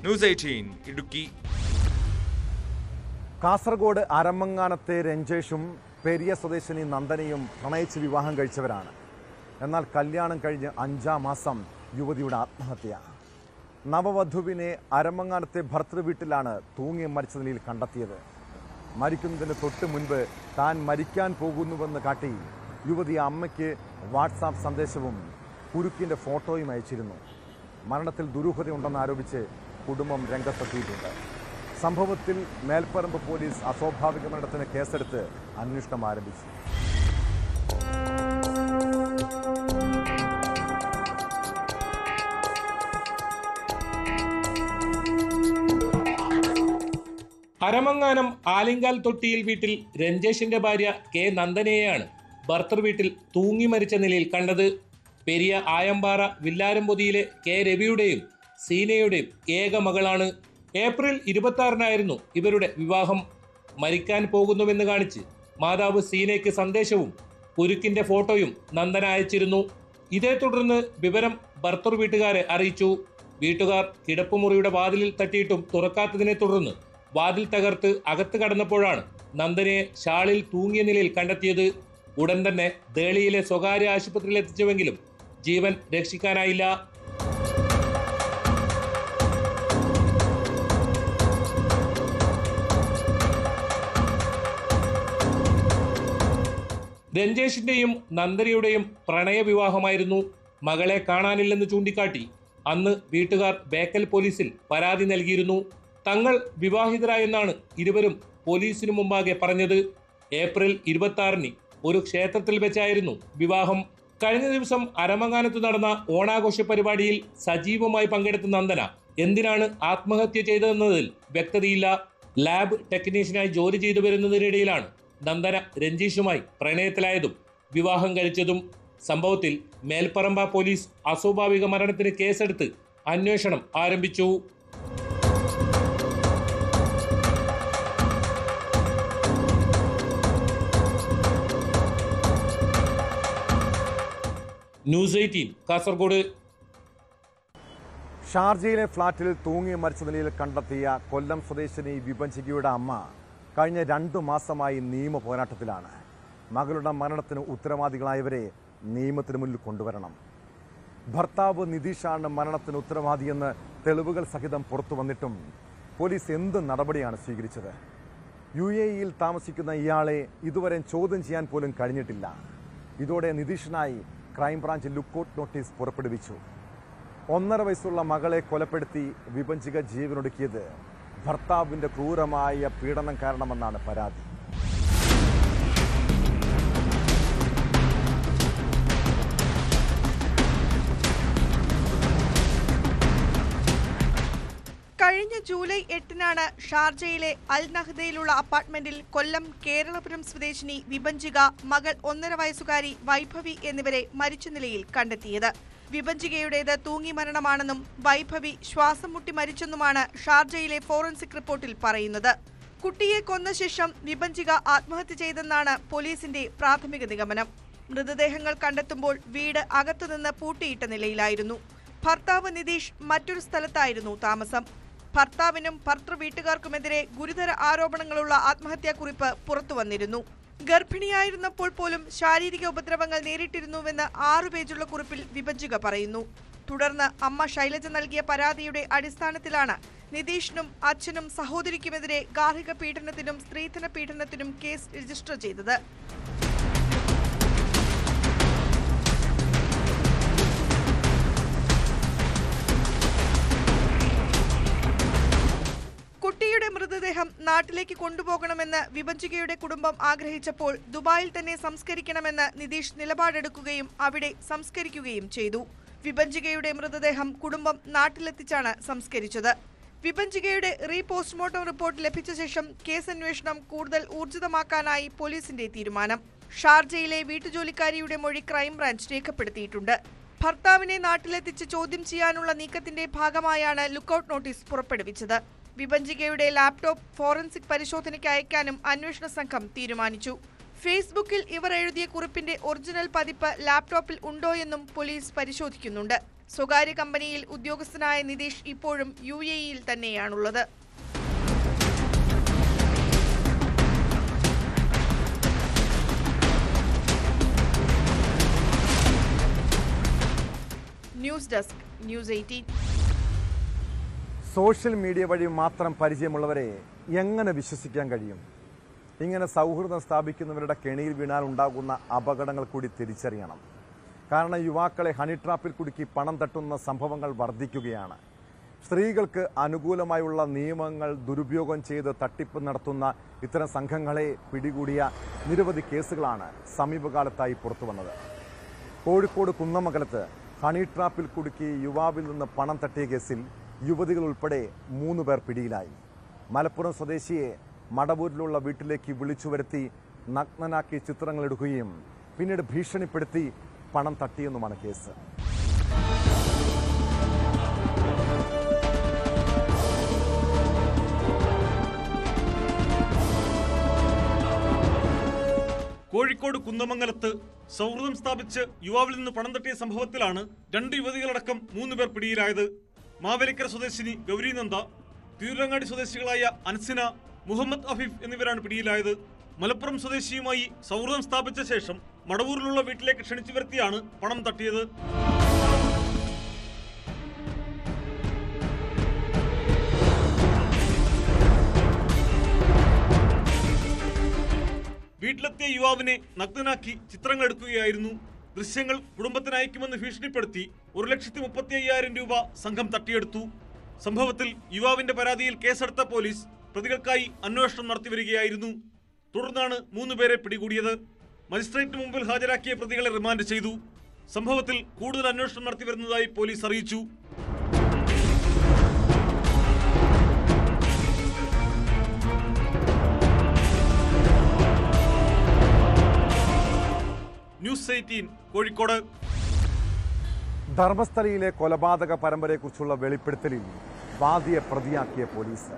ന്യൂസ് 18 ഇടുക്കി. കാസർഗോഡ് അരമങ്ങാനത്തെ രഞ്ജേഷും പെരിയ സ്വദേശിനി നന്ദനയും പ്രണയിച്ച് വിവാഹം കഴിച്ചവരാണ്. എന്നാൽ കല്യാണം കഴിഞ്ഞ് 5-ാം മാസം യുവതിയുടെ ആത്മഹത്യ. നവവധുവിനെ അരമങ്ങാനത്തെ ഭർതൃവീട്ടിലാണ് തൂങ്ങി മരിച്ച നിലയിൽ കണ്ടെത്തിയത്. മരിക്കുന്നതിന് തൊട്ട് മുൻപ് താൻ മരിക്കാൻ പോകുന്നുവെന്ന് കാട്ടി യുവതി അമ്മയ്ക്ക് വാട്സാപ്പ് സന്ദേശവും കുരുക്കിൻ്റെ ഫോട്ടോയും അയച്ചിരുന്നു. മരണത്തിൽ ദുരൂഹതയുണ്ടെന്ന് ആരോപിച്ച് കുടുംബം രംഗത്തെത്തിയിട്ടുണ്ട്. സംഭവത്തിൽ മേൽപ്പറമ്പ് പോലീസ് അസ്വാഭാവിക മരണത്തിന് കേസെടുത്ത് അന്വേഷണം ആരംഭിച്ചു. അരമങ്ങാനം ആലിങ്കാൽ തൊട്ടിയിൽ വീട്ടിൽ രഞ്ജേഷിന്റെ ഭാര്യ കെ നന്ദനയെയാണ് ഭർതൃവീട്ടിൽ തൂങ്ങി മരിച്ച നിലയിൽ കണ്ടത്. പെരിയ ആയമ്പാറ വില്ലാരംപൊതിയിലെ കെ രവിയുടെയും സീനയുടെയും ഏക മകളാണ്. ഏപ്രിൽ 26-നായിരുന്നു ഇവരുടെ വിവാഹം. മരിക്കാൻ പോകുന്നുവെന്ന് കാണിച്ച് മാതാവ് സീനയ്ക്ക് സന്ദേശവും കുരുക്കിന്റെ ഫോട്ടോയും നന്ദന അയച്ചിരുന്നു. ഇതേ തുടർന്ന് വിവരം ഭർതൃവീട്ടുകാരെ അറിയിച്ചു. വീട്ടുകാർ കിടപ്പുമുറിയുടെ വാതിലിൽ തട്ടിയിട്ടും തുറക്കാത്തതിനെ തുടർന്ന് വാതിൽ തകർത്ത് അകത്ത് കടന്നപ്പോഴാണ് നന്ദനയെ ഷാളിൽ തൂങ്ങിയ നിലയിൽ കണ്ടെത്തിയത്. ഉടൻ തന്നെ ദേളിയിലെ സ്വകാര്യ ആശുപത്രിയിൽ എത്തിച്ചുവെങ്കിലും ജീവൻ രക്ഷിക്കാനായില്ല. രഞ്ജേഷിന്റെയും നന്ദനയുടെയും പ്രണയവിവാഹമായിരുന്നു. മകളെ കാണാനില്ലെന്ന് ചൂണ്ടിക്കാട്ടി അന്ന് വീട്ടുകാർ ബേക്കൽ പോലീസിൽ പരാതി നൽകിയിരുന്നു. തങ്ങൾ വിവാഹിതരായെന്നാണ് ഇരുവരും പോലീസിനു മുമ്പാകെ പറഞ്ഞത്. ഏപ്രിൽ 26-ന് ഒരു ക്ഷേത്രത്തിൽ വെച്ചായിരുന്നു വിവാഹം. കഴിഞ്ഞ ദിവസം അരമങ്ങാനത്ത് നടന്ന ഓണാഘോഷ പരിപാടിയിൽ സജീവമായി പങ്കെടുത്ത നന്ദന എന്തിനാണ് ആത്മഹത്യ ചെയ്തതെന്നതിൽ വ്യക്തതയില്ല. ലാബ് ടെക്നീഷ്യനായി ജോലി ചെയ്തു വരുന്നതിനിടയിലാണ് നന്ദന രഞ്ജീഷുമായി പ്രണയത്തിലായതും വിവാഹം കഴിച്ചതും. സംഭവത്തിൽ മേൽപ്പറമ്പ പോലീസ് അസ്വാഭാവിക മരണത്തിന് കേസെടുത്ത് അന്വേഷണം ആരംഭിച്ചു. ന്യൂസ് 18 കാസർഗോഡ്. ഷാർജയിലെ ഫ്ളാറ്റിൽ തൂങ്ങി മരിച്ച നിലയിൽ കണ്ടെത്തിയ കൊല്ലം സ്വദേശിനി വിഭജികയുടെ അമ്മ കഴിഞ്ഞ 2 മാസമായി നിയമ പോരാട്ടത്തിലാണ്. മകളുടെ മരണത്തിന് ഉത്തരവാദികളായവരെ നിയമത്തിന് മുന്നിൽ കൊണ്ടുവരണം. ഭർത്താവ് നിതീഷാണ് മരണത്തിന് ഉത്തരവാദിയെന്ന് തെളിവുകൾ സഹിതം പുറത്തു വന്നിട്ടും പോലീസ് എന്ത് നടപടിയാണ് സ്വീകരിച്ചത്? UAE-യിൽ താമസിക്കുന്ന ഇയാളെ ഇതുവരെ ചോദ്യം ചെയ്യാൻ പോലും കഴിഞ്ഞിട്ടില്ല. ഇതോടെ നിതീഷിനായി ക്രൈംബ്രാഞ്ച് ലുക്കൌട്ട് നോട്ടീസ് പുറപ്പെടുവിച്ചു. 1.5 വയസ്സുള്ള മകളെ കൊലപ്പെടുത്തി വിഭജിക ജീവനൊടുക്കിയത് ഭർത്താവിൻ്റെ ക്രൂരമായ പീഡനം കാരണമെന്നാണ് പരാതി. കഴിഞ്ഞ ജൂലൈ 8-നാണ് ഷാർജയിലെ അൽ നഹ്ദയിലുള്ള അപ്പാർട്ട്മെന്റിൽ കൊല്ലം കേരളപുരം സ്വദേശിനി വിഭജിക, മകൾ 1.5 വയസ്സുകാരി വൈഭവി എന്നിവരെ മരിച്ച നിലയിൽ കണ്ടെത്തിയത്. വിഭജികയുടേത് തൂങ്ങി മരണമാണെന്നും വൈഭവി ശ്വാസം മുട്ടി മരിച്ചെന്നുമാണ് ഷാർജയിലെ ഫോറൻസിക് റിപ്പോർട്ടിൽ പറയുന്നത്. കുട്ടിയെ കൊന്ന ശേഷം വിഭജിക ആത്മഹത്യ ചെയ്തെന്നാണ് പോലീസിന്റെ പ്രാഥമിക നിഗമനം. മൃതദേഹങ്ങൾ കണ്ടെത്തുമ്പോൾ വീട് അകത്തുനിന്ന് പൂട്ടിയിട്ട നിലയിലായിരുന്നു. ഭർത്താവ് നിതീഷ് മറ്റൊരു സ്ഥലത്തായിരുന്നു താമസം. ഭർത്താവിനും ഭർത്തൃ വീട്ടുകാർക്കുമെതിരെ ഗുരുതര ആരോപണങ്ങളുള്ള ആത്മഹത്യാക്കുറിപ്പ് പുറത്തുവന്നിരുന്നു. ഗർഭിണിയായിരുന്നപ്പോൾ പോലും ശാരീരിക ഉപദ്രവങ്ങൾ നേരിട്ടിരുന്നുവെന്ന് 6 പേജുള്ള കുറിപ്പിൽ വിഭജിക പറയുന്നു. തുടർന്ന് അമ്മ ശൈലജ നൽകിയ പരാതിയുടെ അടിസ്ഥാനത്തിലാണ് നിതീഷിനും അച്ഛനും സഹോദരിക്കുമെതിരെ ഗാർഹിക പീഡനത്തിനും സ്ത്രീധന പീഡനത്തിനും കേസ് രജിസ്റ്റർ ചെയ്തത്. മൃതദേഹം നാട്ടിലേക്ക് കൊണ്ടുപോകണമെന്ന് വിഭജികയുടെ കുടുംബം ആഗ്രഹിച്ചപ്പോൾ ദുബായിൽ തന്നെ സംസ്കരിക്കണമെന്ന് നിതീഷ് നിലപാടെടുക്കുകയും അവിടെ സംസ്കരിക്കുകയും ചെയ്തു. വിഭജികയുടെ മൃതദേഹം കുടുംബം നാട്ടിലെത്തിച്ചാണ് സംസ്കരിച്ചത്. വിഭജികയുടെ പോസ്റ്റ്മോർട്ടം റിപ്പോർട്ട് ലഭിച്ച ശേഷം കേസ് അന്വേഷണം കൂടുതൽ ഊർജിതമാക്കാനായി പോലീസിന്റെ തീരുമാനം. ഷാർജയിലെ വീട്ടുജോലിക്കാരിയുടെ മൊഴി ക്രൈംബ്രാഞ്ച് രേഖപ്പെടുത്തിയിട്ടുണ്ട്. ഭർത്താവിനെ നാട്ടിലെത്തിച്ച് ചോദ്യം ചെയ്യാനുള്ള നീക്കത്തിന്റെ ഭാഗമായാണ് ലുക്കൌട്ട് നോട്ടീസ് പുറപ്പെടുവിച്ചത്. വിഭജികയുടെ ലാപ്ടോപ്പ് ഫോറൻസിക് പരിശോധനയ്ക്ക് അയക്കാനും അന്വേഷണ സംഘം തീരുമാനിച്ചു. ഫേസ്ബുക്കിൽ ഇവർ എഴുതിയ കുറിപ്പിന്റെ ഒറിജിനൽ പതിപ്പ് ലാപ്ടോപ്പിൽ ഉണ്ടോയെന്നും പോലീസ് പരിശോധിക്കുന്നുണ്ട്. സ്വകാര്യ കമ്പനിയിൽ ഉദ്യോഗസ്ഥനായ നിതീഷ് ഇപ്പോഴും UAE-യിൽ തന്നെയാണുള്ളത്. News desk, news 18. Social media വഴി മാത്രം പരിചയമുള്ളവരെ എങ്ങനെ വിശ്വസിക്കാൻ കഴിയും? ഇങ്ങനെ സൗഹൃദം സ്ഥാപിക്കുന്നവരുടെ കെണിയിൽ വീണാൽ ഉണ്ടാകുന്ന അപകടങ്ങൾ കൂടി തിരിച്ചറിയണം. കാരണം യുവാക്കളെ ഹണി ട്രാപ്പിൽ കുടുക്കി പണം തട്ടുന്ന സംഭവങ്ങൾ വർദ്ധിക്കുകയാണ്. സ്ത്രീകൾക്ക് അനുകൂലമായുള്ള നിയമങ്ങൾ ദുരുപയോഗം ചെയ്ത് തട്ടിപ്പ് നടത്തുന്ന ഇത്തരം സംഘങ്ങളെ പിടികൂടിയ നിരവധി കേസുകളാണ് സമീപകാലത്തായി പുറത്തു വന്നത്. കോഴിക്കോട് കുന്നമംഗലത്ത് ഹണി ട്രാപ്പിൽ കുടുക്കി യുവാവിൽ നിന്ന് പണം തട്ടിയ കേസിൽ യുവതികൾ ഉൾപ്പെടെ 3 പേർ പിടിയിലായി. മലപ്പുറം സ്വദേശിയെ മടവൂരിലുള്ള വീട്ടിലേക്ക് വിളിച്ചു വരുത്തി നഗ്നനാക്കി ചിത്രങ്ങൾ എടുക്കുകയും പിന്നീട് ഭീഷണിപ്പെടുത്തി പണം തട്ടിയെന്നുമാണ് കേസ്. കോഴിക്കോട് കുന്നമംഗലത്ത് സൗഹൃദം സ്ഥാപിച്ച് യുവാവിൽ നിന്ന് പണം തട്ടിയ സംഭവത്തിലാണ് 2 യുവതികളടക്കം 3 പേർ പിടിയിലായത്. മാവേലിക്കര സ്വദേശിനി ഗൗരീനന്ദ, തിരൂരങ്ങാടി സ്വദേശികളായ അൻസിന, മുഹമ്മദ് അഫീഫ് എന്നിവരാണ് പിടിയിലായത്. മലപ്പുറം സ്വദേശിയുമായി സൗഹൃദം സ്ഥാപിച്ച ശേഷം മടവൂരിലുള്ള വീട്ടിലേക്ക് ക്ഷണിച്ചു വരുത്തിയാണ് പണം തട്ടിയത്. വീട്ടിലെത്തിയ യുവാവിനെ നഗ്നനാക്കി ചിത്രങ്ങൾ എടുക്കുകയായിരുന്നു. ദൃശ്യങ്ങൾ കുടുംബത്തിന് അയക്കുമെന്ന് ഭീഷണിപ്പെടുത്തി 1,35,000 രൂപ സംഘം തട്ടിയെടുത്തു. സംഭവത്തിൽ യുവാവിന്റെ പരാതിയിൽ കേസെടുത്ത പോലീസ് പ്രതികൾക്കായി അന്വേഷണം നടത്തിവരികയായിരുന്നു. തുടർന്നാണ് 3 പേരെ പിടികൂടിയത്. മജിസ്ട്രേറ്റിന് മുമ്പിൽ ഹാജരാക്കിയ പ്രതികളെ റിമാൻഡ് ചെയ്തു. സംഭവത്തിൽ കൂടുതൽ അന്വേഷണം നടത്തിവരുന്നതായി പോലീസ് അറിയിച്ചു. ന്യൂസ് 18 കോഴിക്കോട്. ധർമ്മസ്ഥലയിലെ കൊലപാതക പരമ്പരയെക്കുറിച്ചുള്ള വെളിപ്പെടുത്തലിൽ വാദിയെ പ്രതിയാക്കിയ പോലീസ്.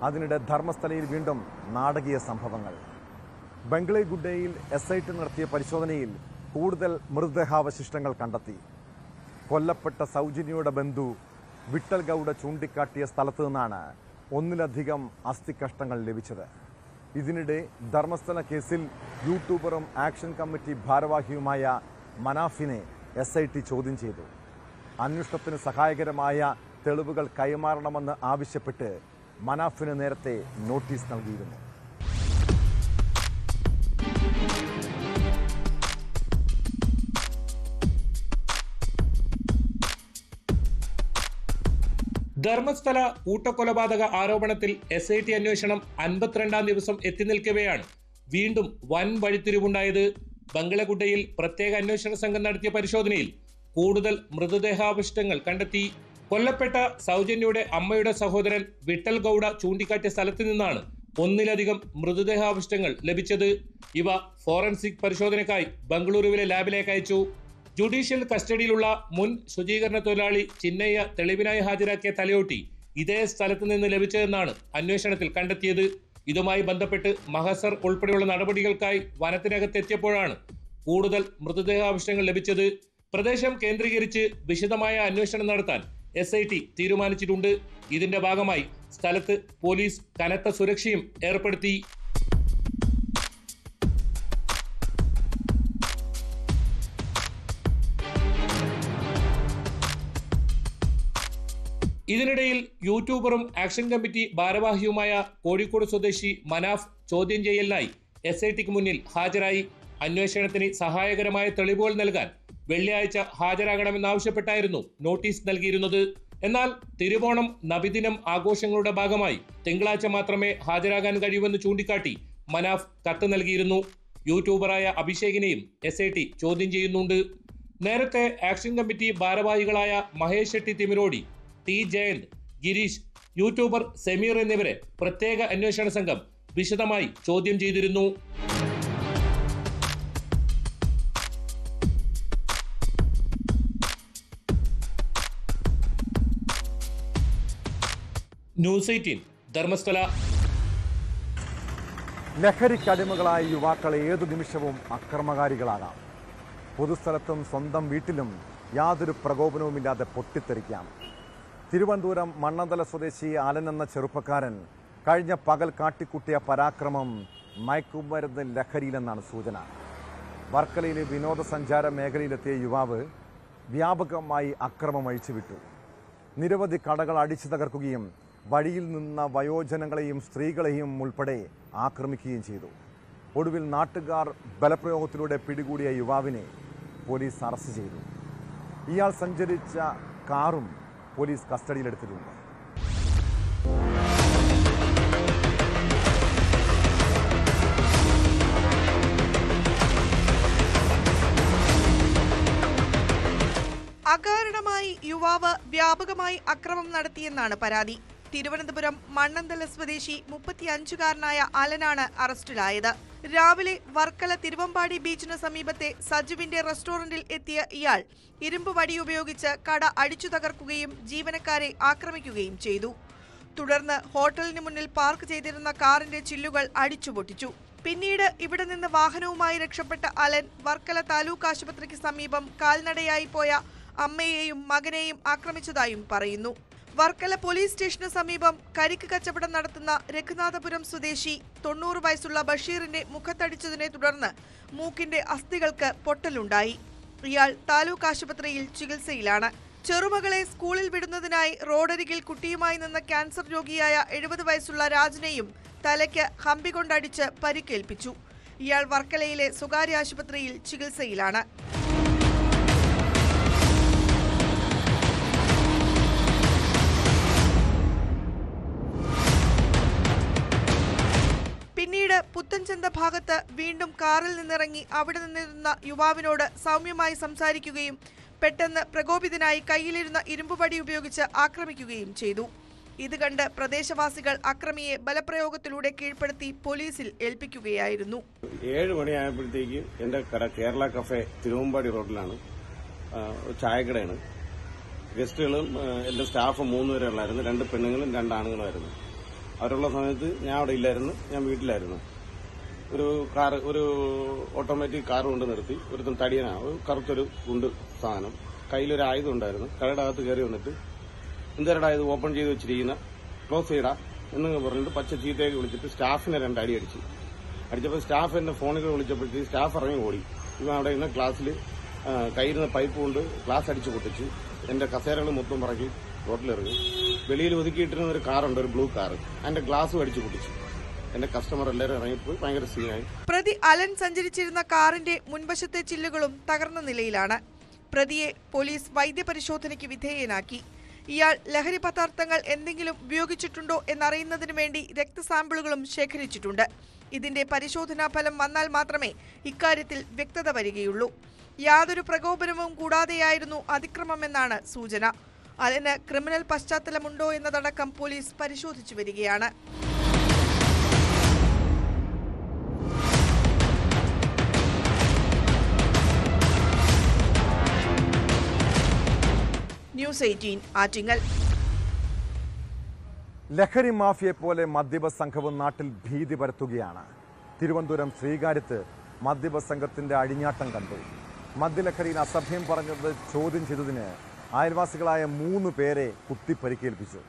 അതിനിടെ ധർമ്മസ്ഥലയിൽ വീണ്ടും നാടകീയ സംഭവങ്ങൾ. ബംഗ്ലൈഗുഡയിൽ SIT നടത്തിയ പരിശോധനയിൽ കൂടുതൽ മൃതദേഹാവശിഷ്ടങ്ങൾ കണ്ടെത്തി. കൊല്ലപ്പെട്ട സൗജന്യയുടെ ബന്ധു വിട്ടൽ ഗൌഡ ചൂണ്ടിക്കാട്ടിയ സ്ഥലത്തു നിന്നാണ് 1ലധികം അസ്ഥികഷ്ണങ്ങൾ ലഭിച്ചത്. ഇതിനിടെ ധർമ്മസ്ഥല കേസിൽ യൂട്യൂബറും ആക്ഷൻ കമ്മിറ്റി ഭാരവാഹിയുമായ മനാഫിനെ SIT ചോദ്യം ചെയ്തു. അന്വേഷണത്തിന് സഹായകരമായ തെളിവുകൾ കൈമാറണമെന്ന് ആവശ്യപ്പെട്ട് മനാഫിന് നേരത്തെ നോട്ടീസ് നൽകിയിരുന്നു. ധർമ്മസ്ഥല കൂട്ടക്കൊലപാതക ആരോപണത്തിൽ SIT അന്വേഷണം 52ാം ദിവസം എത്തി നിൽക്കവെയാണ് വീണ്ടും വൻ വഴിത്തിരിവുണ്ടായത്. ബംഗ്ലഗുഡയിൽ പ്രത്യേക അന്വേഷണ സംഘം നടത്തിയ പരിശോധനയിൽ കൂടുതൽ മൃതദേഹാവശിഷ്ടങ്ങൾ കണ്ടെത്തി. കൊല്ലപ്പെട്ട സൗജന്യയുടെ അമ്മയുടെ സഹോദരൻ വിട്ടൽ ഗൌഡ ചൂണ്ടിക്കാട്ടിയ സ്ഥലത്ത് നിന്നാണ് 1ലധികം മൃതദേഹാവശിഷ്ടങ്ങൾ ലഭിച്ചത്. ഇവ ഫോറൻസിക് പരിശോധനയ്ക്കായി ബംഗളൂരുവിലെ ലാബിലേക്ക് അയച്ചു. ജുഡീഷ്യൽ കസ്റ്റഡിയിലുള്ള മുൻ ശുചീകരണ തൊഴിലാളി ചിന്നയ്യ തെളിവിനായി ഹാജരാക്കിയ തലയോട്ടി ഇതേ സ്ഥലത്ത് നിന്ന് ലഭിച്ചതെന്നാണ് അന്വേഷണത്തിൽ കണ്ടെത്തിയത്. ഇതുമായി ബന്ധപ്പെട്ട് മഹസർ ഉൾപ്പെടെയുള്ള നടപടികൾക്കായി വനത്തിനകത്തെത്തിയപ്പോഴാണ് കൂടുതൽ മൃതദേഹാവശിഷ്ടങ്ങൾ ലഭിച്ചത്. പ്രദേശം കേന്ദ്രീകരിച്ച് വിശദമായ അന്വേഷണം നടത്താൻ SIT തീരുമാനിച്ചിട്ടുണ്ട്. ഇതിന്റെ ഭാഗമായി സ്ഥലത്ത് പോലീസ് കനത്ത സുരക്ഷയും ഏർപ്പെടുത്തി. ഇതിനിടയിൽ യൂട്യൂബറും ആക്ഷൻ കമ്മിറ്റി ഭാരവാഹിയുമായ കോഴിക്കോട് സ്വദേശി മനാഫ് ചോദ്യം ചെയ്യലിനായി SITക്ക് മുന്നിൽ ഹാജരായി. അന്വേഷണത്തിന് സഹായകരമായ തെളിവുകൾ നൽകാൻ വെള്ളിയാഴ്ച ഹാജരാകണമെന്നാവശ്യപ്പെട്ടായിരുന്നു നോട്ടീസ് നൽകിയിരുന്നത്. എന്നാൽ തിരുവോണം നബിദിനം ആഘോഷങ്ങളുടെ ഭാഗമായി തിങ്കളാഴ്ച മാത്രമേ ഹാജരാകാൻ കഴിയൂവെന്ന് ചൂണ്ടിക്കാട്ടി മനാഫ് കത്ത് നൽകിയിരുന്നു. യൂട്യൂബറായ അഭിഷേകിനെയും SIT ചോദ്യം ചെയ്യുന്നുണ്ട്. നേരത്തെ ആക്ഷൻ കമ്മിറ്റി ഭാരവാഹികളായ മഹേഷ് ഷെട്ടി തിമിരോടി, T ജയന്ത്, ഗിരീഷ്, യൂട്യൂബർ സമീർ എന്നിവരെ പ്രത്യേക അന്വേഷണ സംഘം വിശദമായി ചോദ്യം ചെയ്തിരുന്നു. ന്യൂസ് 18 ധർമ്മസ്ഥല. ലഹരിക്കടിമകളായ യുവാക്കൾ ഏതു നിമിഷവും അക്രമകാരികളാകാം. പൊതുസ്ഥലത്തും സ്വന്തം വീട്ടിലും യാതൊരു പ്രകോപനവുമില്ലാതെ പൊട്ടിത്തെറിക്കാം. തിരുവനന്തപുരം മണ്ണന്തല സ്വദേശി അലൻ എന്ന ചെറുപ്പക്കാരൻ കഴിഞ്ഞ പകൽ കാട്ടിക്കൂട്ടിയ പരാക്രമം മയക്കുമരുന്ന് ലഹരിയിലെന്നാണ് സൂചന. വർക്കലയിലെ വിനോദസഞ്ചാര മേഖലയിലെത്തിയ യുവാവ് വ്യാപകമായി അക്രമം അഴിച്ചുവിട്ടു. നിരവധി കടകൾ അടിച്ചു തകർക്കുകയും വഴിയിൽ നിന്ന വയോജനങ്ങളെയും സ്ത്രീകളെയും ഉൾപ്പെടെ ആക്രമിക്കുകയും ചെയ്തു. ഒടുവിൽ നാട്ടുകാർ ബലപ്രയോഗത്തിലൂടെ പിടികൂടിയ യുവാവിനെ പോലീസ് അറസ്റ്റ് ചെയ്തു. ഇയാൾ സഞ്ചരിച്ച കാറും പോലീസ് കസ്റ്റഡിയിലെടുത്തിട്ടുണ്ട്. അകാരണമായി യുവാവ് വ്യാപകമായി അക്രമം നടത്തിയെന്നാണ് പരാതി. തിരുവനന്തപുരം മണ്ണന്തല സ്വദേശി 35-കാരനായ അലനാണ് അറസ്റ്റിലായത്. രാവിലെ വർക്കല തിരുവമ്പാടി ബീച്ചിന് സമീപത്തെ സജുവിന്റെ റെസ്റ്റോറന്റിൽ എത്തിയ ഇയാൾ ഇരുമ്പ് വടി ഉപയോഗിച്ച് കട അടിച്ചു തകർക്കുകയും ജീവനക്കാരെ ആക്രമിക്കുകയും ചെയ്തു. തുടർന്ന് ഹോട്ടലിന് മുന്നിൽ പാർക്ക് ചെയ്തിരുന്ന കാറിന്റെ ചില്ലുകൾ അടിച്ചുപൊട്ടിച്ചു. പിന്നീട് ഇവിടെ നിന്ന് വാഹനവുമായി രക്ഷപ്പെട്ട അലൻ വർക്കല താലൂക്ക് ആശുപത്രിക്ക് സമീപം കാൽനടയായി പോയ അമ്മയെയും മകനെയും ആക്രമിച്ചതായും പറയുന്നു. വർക്കല പോലീസ് സ്റ്റേഷന് സമീപം കരിക്ക് കച്ചവടം നടത്തുന്ന രഘുനാഥപുരം സ്വദേശി 90 വയസ്സുള്ള ബഷീറിന്റെ മുഖത്തടിച്ചതിനെ തുടർന്ന് മൂക്കിന്റെ അസ്ഥികൾക്ക് പൊട്ടലുണ്ടായി. ഇയാൾ താലൂക്ക് ആശുപത്രിയിൽ ചികിത്സയിലാണ്. ചെറുമകളെ സ്കൂളിൽ വിടുന്നതിനായി റോഡരികിൽ കുട്ടിയുമായി നിന്ന ക്യാൻസർ രോഗിയായ 70 വയസ്സുള്ള രാജനെയും തലയ്ക്ക് കമ്പി കൊണ്ടടിച്ച് പരിക്കേൽപ്പിച്ചു. ഇയാൾ വർക്കലയിലെ സ്വകാര്യ ആശുപത്രിയിൽ ചികിത്സയിലാണ്. പിന്നീട് പുത്തൻചന്ത ഭാഗത്ത് വീണ്ടും കാറിൽ നിന്നിറങ്ങി അവിടെ നിന്നിരുന്ന യുവാവിനോട് സൗമ്യമായി സംസാരിക്കുകയും പെട്ടെന്ന് പ്രകോപിതനായി കയ്യിലിരുന്ന ഇരുമ്പുപടി ഉപയോഗിച്ച് ആക്രമിക്കുകയും ചെയ്തു. ഇത് കണ്ട് പ്രദേശവാസികൾ അക്രമിയെ ബലപ്രയോഗത്തിലൂടെ കീഴ്പ്പെടുത്തി പോലീസിൽ ഏൽപ്പിക്കുകയായിരുന്നു. 7 മണിയായപ്പോഴത്തേക്ക് എന്റെ കട കേരള കഫേ തിരുവമ്പാടി റോഡിലാണ്. ചായക്കടയാണ്. ഗസ്റ്റുകളും എന്റെ സ്റ്റാഫ് 3 പേരെ ഉള്ളായിരുന്നു. 2 പെണ്ണുങ്ങളും 2 ആണുങ്ങളുമായിരുന്നു. അവരുള്ള സമയത്ത് ഞാൻ അവിടെ ഇല്ലായിരുന്നു, ഞാൻ വീട്ടിലായിരുന്നു. ഒരു ഓട്ടോമാറ്റിക് കാർ കൊണ്ട് നിർത്തി. ഒരു തടിയനാണ്, കറുത്തൊരു ഗുണ്ട് സാധനം, കയ്യിലൊരു ആയുധം ഉണ്ടായിരുന്നു. കടയുടെ അകത്ത് കയറി വന്നിട്ട് എന്തേരടാ ഇത് ഓപ്പൺ ചെയ്ത് വെച്ചിരിക്കുന്ന, ക്ലോസ് ചെയ്യടാ എന്ന് പറഞ്ഞിട്ട് പച്ച ചീത്തയൊക്കെ വിളിച്ചിട്ട് സ്റ്റാഫിനെ 2 അടി അടിച്ചു. അടിച്ചപ്പോൾ സ്റ്റാഫ് എന്നെ ഫോണിൽ വിളിച്ചപ്പോഴത്തേക്ക് സ്റ്റാഫ് ഇറങ്ങി ഓടി. ഇവൻ അവിടെ ഇന്ന് ക്ലാസ്സിൽ കയ്യിരുന്ന പൈപ്പ് കൊണ്ട് ഗ്ലാസ് അടിച്ചു പൊട്ടിച്ചു. എന്റെ കസേരകൾ മൊത്തം പറക്കി റോട്ടിലിറങ്ങി. വെളിയിൽ ഒതുക്കിയിട്ടിരുന്ന ഒരു കാറുണ്ട്, ഒരു ബ്ലൂ കാർ, അതിന്റെ ഗ്ലാസ് അടിച്ചു പൊട്ടിച്ചു. എന്റെ കസ്റ്റമർ എല്ലാവരും ഇറങ്ങിപ്പോയി. ഭയങ്കര സീനായി. പ്രതി അലൻ സഞ്ചരിച്ചിരുന്ന കാറിന്റെ മുൻവശത്തെ ചില്ലുകളും തകർന്ന നിലയിലാണ്. പ്രതിയെ പോലീസ് വൈദ്യപരിശോധനയ്ക്ക് വിധേയനാക്കി. ഇയാൾ ലഹരി പദാർത്ഥങ്ങൾ എന്തെങ്കിലും ഉപയോഗിച്ചിട്ടുണ്ടോ എന്നറിയുന്നതിന് വേണ്ടി രക്തസാമ്പിളുകളും ശേഖരിച്ചിട്ടുണ്ട്. ഇതിന്റെ പരിശോധനാ ഫലം വന്നാൽ മാത്രമേ ഇക്കാര്യത്തിൽ വ്യക്തത വരികയുള്ളൂ. യാതൊരു പ്രകോപനവും കൂടാതെയായിരുന്നു അതിക്രമമെന്നാണ് സൂചന. അലന് ക്രിമിനൽ പശ്ചാത്തലമുണ്ടോ എന്നതടക്കം പോലീസ് പരിശോധിച്ചു വരികയാണ്. ന്യൂസ് 18 ആറ്റിങ്ങൽ. ലഹരി മാഫിയെപ്പോലെ മദ്യപ സംഘവും നാട്ടിൽ ഭീതി പരത്തുകയാണ്. തിരുവനന്തപുരം ശ്രീകാര്യത്ത് മദ്യപ സംഘത്തിന്റെ അഴിഞ്ഞാട്ടം കണ്ടു. മദ്യലഹരിയിൽ അസഭ്യം പറഞ്ഞത് ചോദ്യം ചെയ്തതിന് അയൽവാസികളായ 3 പേരെ കുത്തിപ്പരിക്കേൽപ്പിച്ചു.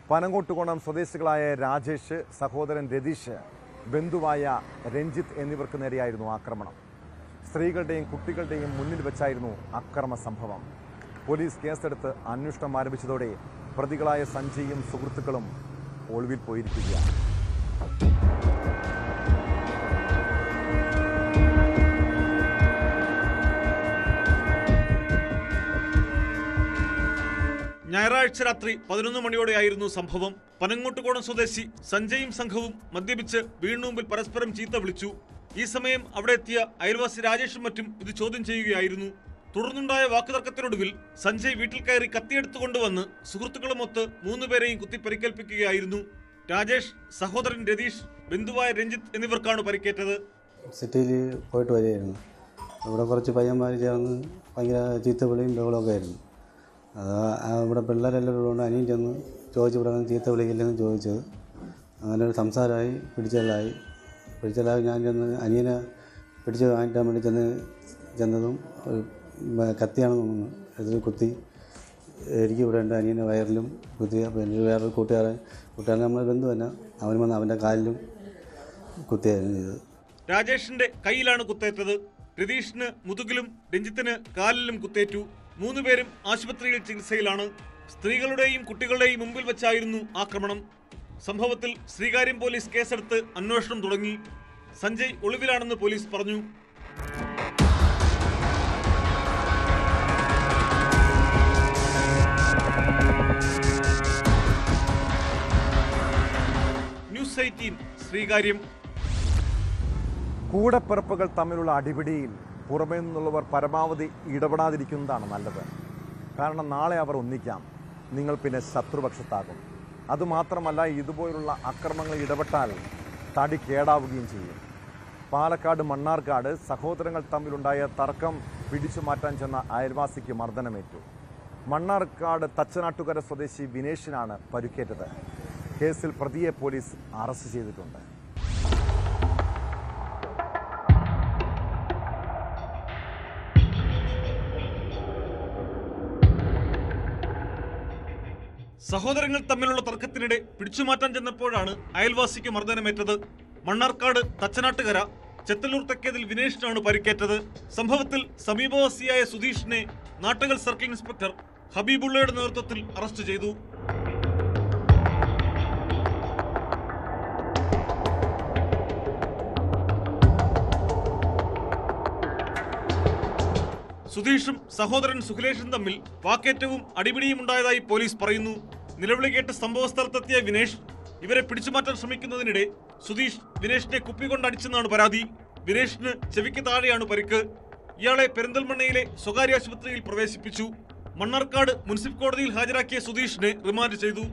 പനങ്ങോട്ടുകോണം സ്വദേശികളായ രാജേഷ്, സഹോദരൻ രതീഷ്, ബന്ധുവായ രഞ്ജിത്ത് എന്നിവർക്ക് നേരെയായിരുന്നു ആക്രമണം. സ്ത്രീകളുടെയും കുട്ടികളുടെയും മുന്നിൽ വെച്ചായിരുന്നു അക്രമ സംഭവം. പോലീസ് കേസെടുത്ത് അന്വേഷണം ആരംഭിച്ചതോടെ പ്രതികളായ സഞ്ജയും സുഹൃത്തുക്കളും ഒളിവിൽ പോയിരിക്കുകയാണ്. ഞായറാഴ്ച രാത്രി 11 മണിയോടെയായിരുന്നു സംഭവം. പനങ്ങോട്ടുകോണം സ്വദേശി സഞ്ജയും സംഘവും മദ്യപിച്ച് വീടിന് മുമ്പിൽ പരസ്പരം ചീത്ത വിളിച്ചു. ഈ സമയം അവിടെ എത്തിയ അയൽവാസി രാജേഷും മറ്റും ഇത് ചോദ്യം ചെയ്യുകയായിരുന്നു. തുടർന്നുണ്ടായ വാക്കുതർക്കത്തിനൊടുവിൽ സഞ്ജയ് വീട്ടിൽ കയറി കത്തിയെടുത്തുകൊണ്ടുവന്ന് സുഹൃത്തുക്കളുമൊത്ത് 3 പേരെയും കുത്തി പരിക്കേൽപ്പിക്കുകയായിരുന്നു. രാജേഷ്, സഹോദരൻ രതീഷ്, ബന്ധുവായ രഞ്ജിത്ത് എന്നിവർക്കാണ് പരിക്കേറ്റത്. സിറ്റിയിൽ പോയിട്ട് വരികയായിരുന്നു. അവിടെ കുറച്ച് പയ്യന്മാർ ചേർന്ന് ഭയങ്കര ചീത്തവിളിയും ബഹളമൊക്കെ ആയിരുന്നു. ഇവിടെ പിള്ളേരെല്ലാം ഉള്ളതുകൊണ്ട് അനിയൻ ചെന്ന് ചോദിച്ചു ഇവിടെ ചീത്ത വിളിക്കില്ലെന്ന് ചോദിച്ചത്. അങ്ങനെ ഒരു സംസാരമായി, പിടിച്ചലായി. ഞാൻ ചെന്ന് അനിയനെ പിടിച്ച് വാങ്ങിക്കാൻ വേണ്ടി ചെന്നതും കത്തിയാണെന്ന് തോന്നുന്നു ഇതിൽ കുത്തി. എനിക്ക് ഇവിടെ ഉണ്ട്, അനിയൻ്റെ വയറിലും കുത്തി. അപ്പോൾ എനിക്ക് വേറൊരു കൂട്ടുകാരൻ നമ്മൾ ബന്ധു തന്നെ, അവൻ വന്ന് അവൻ്റെ കാലിലും കുത്തിയായിരുന്നു ചെയ്തത്. രാജേഷിന്റെ കയ്യിലാണ് കുത്തേറ്റത്. രതീഷിന് മുതുകിലും രഞ്ജിത്തിന് കാലിലും കുത്തേറ്റു. 3 പേരും ആശുപത്രിയിൽ ചികിത്സയിലാണ്. സ്ത്രീകളുടെയും കുട്ടികളുടെയും മുമ്പിൽ വെച്ചായിരുന്നു ആക്രമണം. സംഭവത്തിൽ ശ്രീകാര്യം പോലീസ് കേസെടുത്ത് അന്വേഷണം തുടങ്ങി. സഞ്ജയ് ഒളിവിലാണെന്ന് പോലീസ് പറഞ്ഞു. ന്യൂസ് 18 ശ്രീകാര്യം. കൂടപ്പിറപ്പുകൾ തമ്മിലുള്ള അടിപിടിയിൽ പുറമേ നിന്നുള്ളവർ പരമാവധി ഇടപെടാതിരിക്കുന്നതാണ് നല്ലത്. കാരണം നാളെ അവർ ഒന്നിക്കാം, നിങ്ങൾ പിന്നെ ശത്രുപക്ഷത്താകും. അതുമാത്രമല്ല, ഇതുപോലുള്ള അക്രമങ്ങളിൽ ഇടപെട്ടാൽ തടി കേടാവുകയും ചെയ്യും. പാലക്കാട് മണ്ണാർക്കാട് സഹോദരങ്ങൾ തമ്മിലുണ്ടായ തർക്കം പിടിച്ചു മാറ്റാൻ ചെന്ന അയൽവാസിക്ക് മർദ്ദനമേറ്റു. മണ്ണാർക്കാട് തച്ചനാട്ടുകര സ്വദേശി വിനേഷിനാണ് പരിക്കേറ്റത്. കേസിൽ പ്രതിയെ പോലീസ് അറസ്റ്റ് ചെയ്തിട്ടുണ്ട്. സഹോദരങ്ങൾ തമ്മിലുള്ള തർക്കത്തിനിടെ പിടിച്ചുമാറ്റാൻ ചെന്നപ്പോഴാണ് അയൽവാസിക്ക് മർദ്ദനമേറ്റത്. മണ്ണാർക്കാട് തച്ചനാട്ടുകര ചെത്തല്ലൂർ തെക്കേതിൽ വിനേഷിനാണ് പരിക്കേറ്റത്. സംഭവത്തിൽ സമീപവാസിയായ സുധീഷിനെ നാട്ടുകൽ സർക്കിൾ ഇൻസ്പെക്ടർ ഹബീബുള്ളയുടെ നേതൃത്വത്തിൽ അറസ്റ്റ് ചെയ്തു. സുധീഷും സഹോദരൻ സുഖിലേഷും തമ്മിൽ വാക്കേറ്റവും അടിപിടിയും ഉണ്ടായതായി പോലീസ് പറയുന്നു. നിലവിളി കേട്ട് സംഭവസ്ഥലത്തെത്തിയ വിനേഷ് ഇവരെ പിടിച്ചുമാറ്റാൻ ശ്രമിക്കുന്നതിനിടെ സുധീഷ് വിനേഷിനെ കുപ്പികൊണ്ടടിച്ചെന്നാണ് പരാതി. വിനേഷിന് ചെവിക്ക് താഴെയാണ് പരിക്ക്. ഇയാളെ പെരിന്തൽമണ്ണയിലെ സ്വകാര്യ ആശുപത്രിയിൽ പ്രവേശിപ്പിച്ചു. മണ്ണാർക്കാട് മുനിസിപ്പൽ കോടതിയിൽ ഹാജരാക്കിയ സുധീഷിനെ റിമാൻഡ് ചെയ്തു.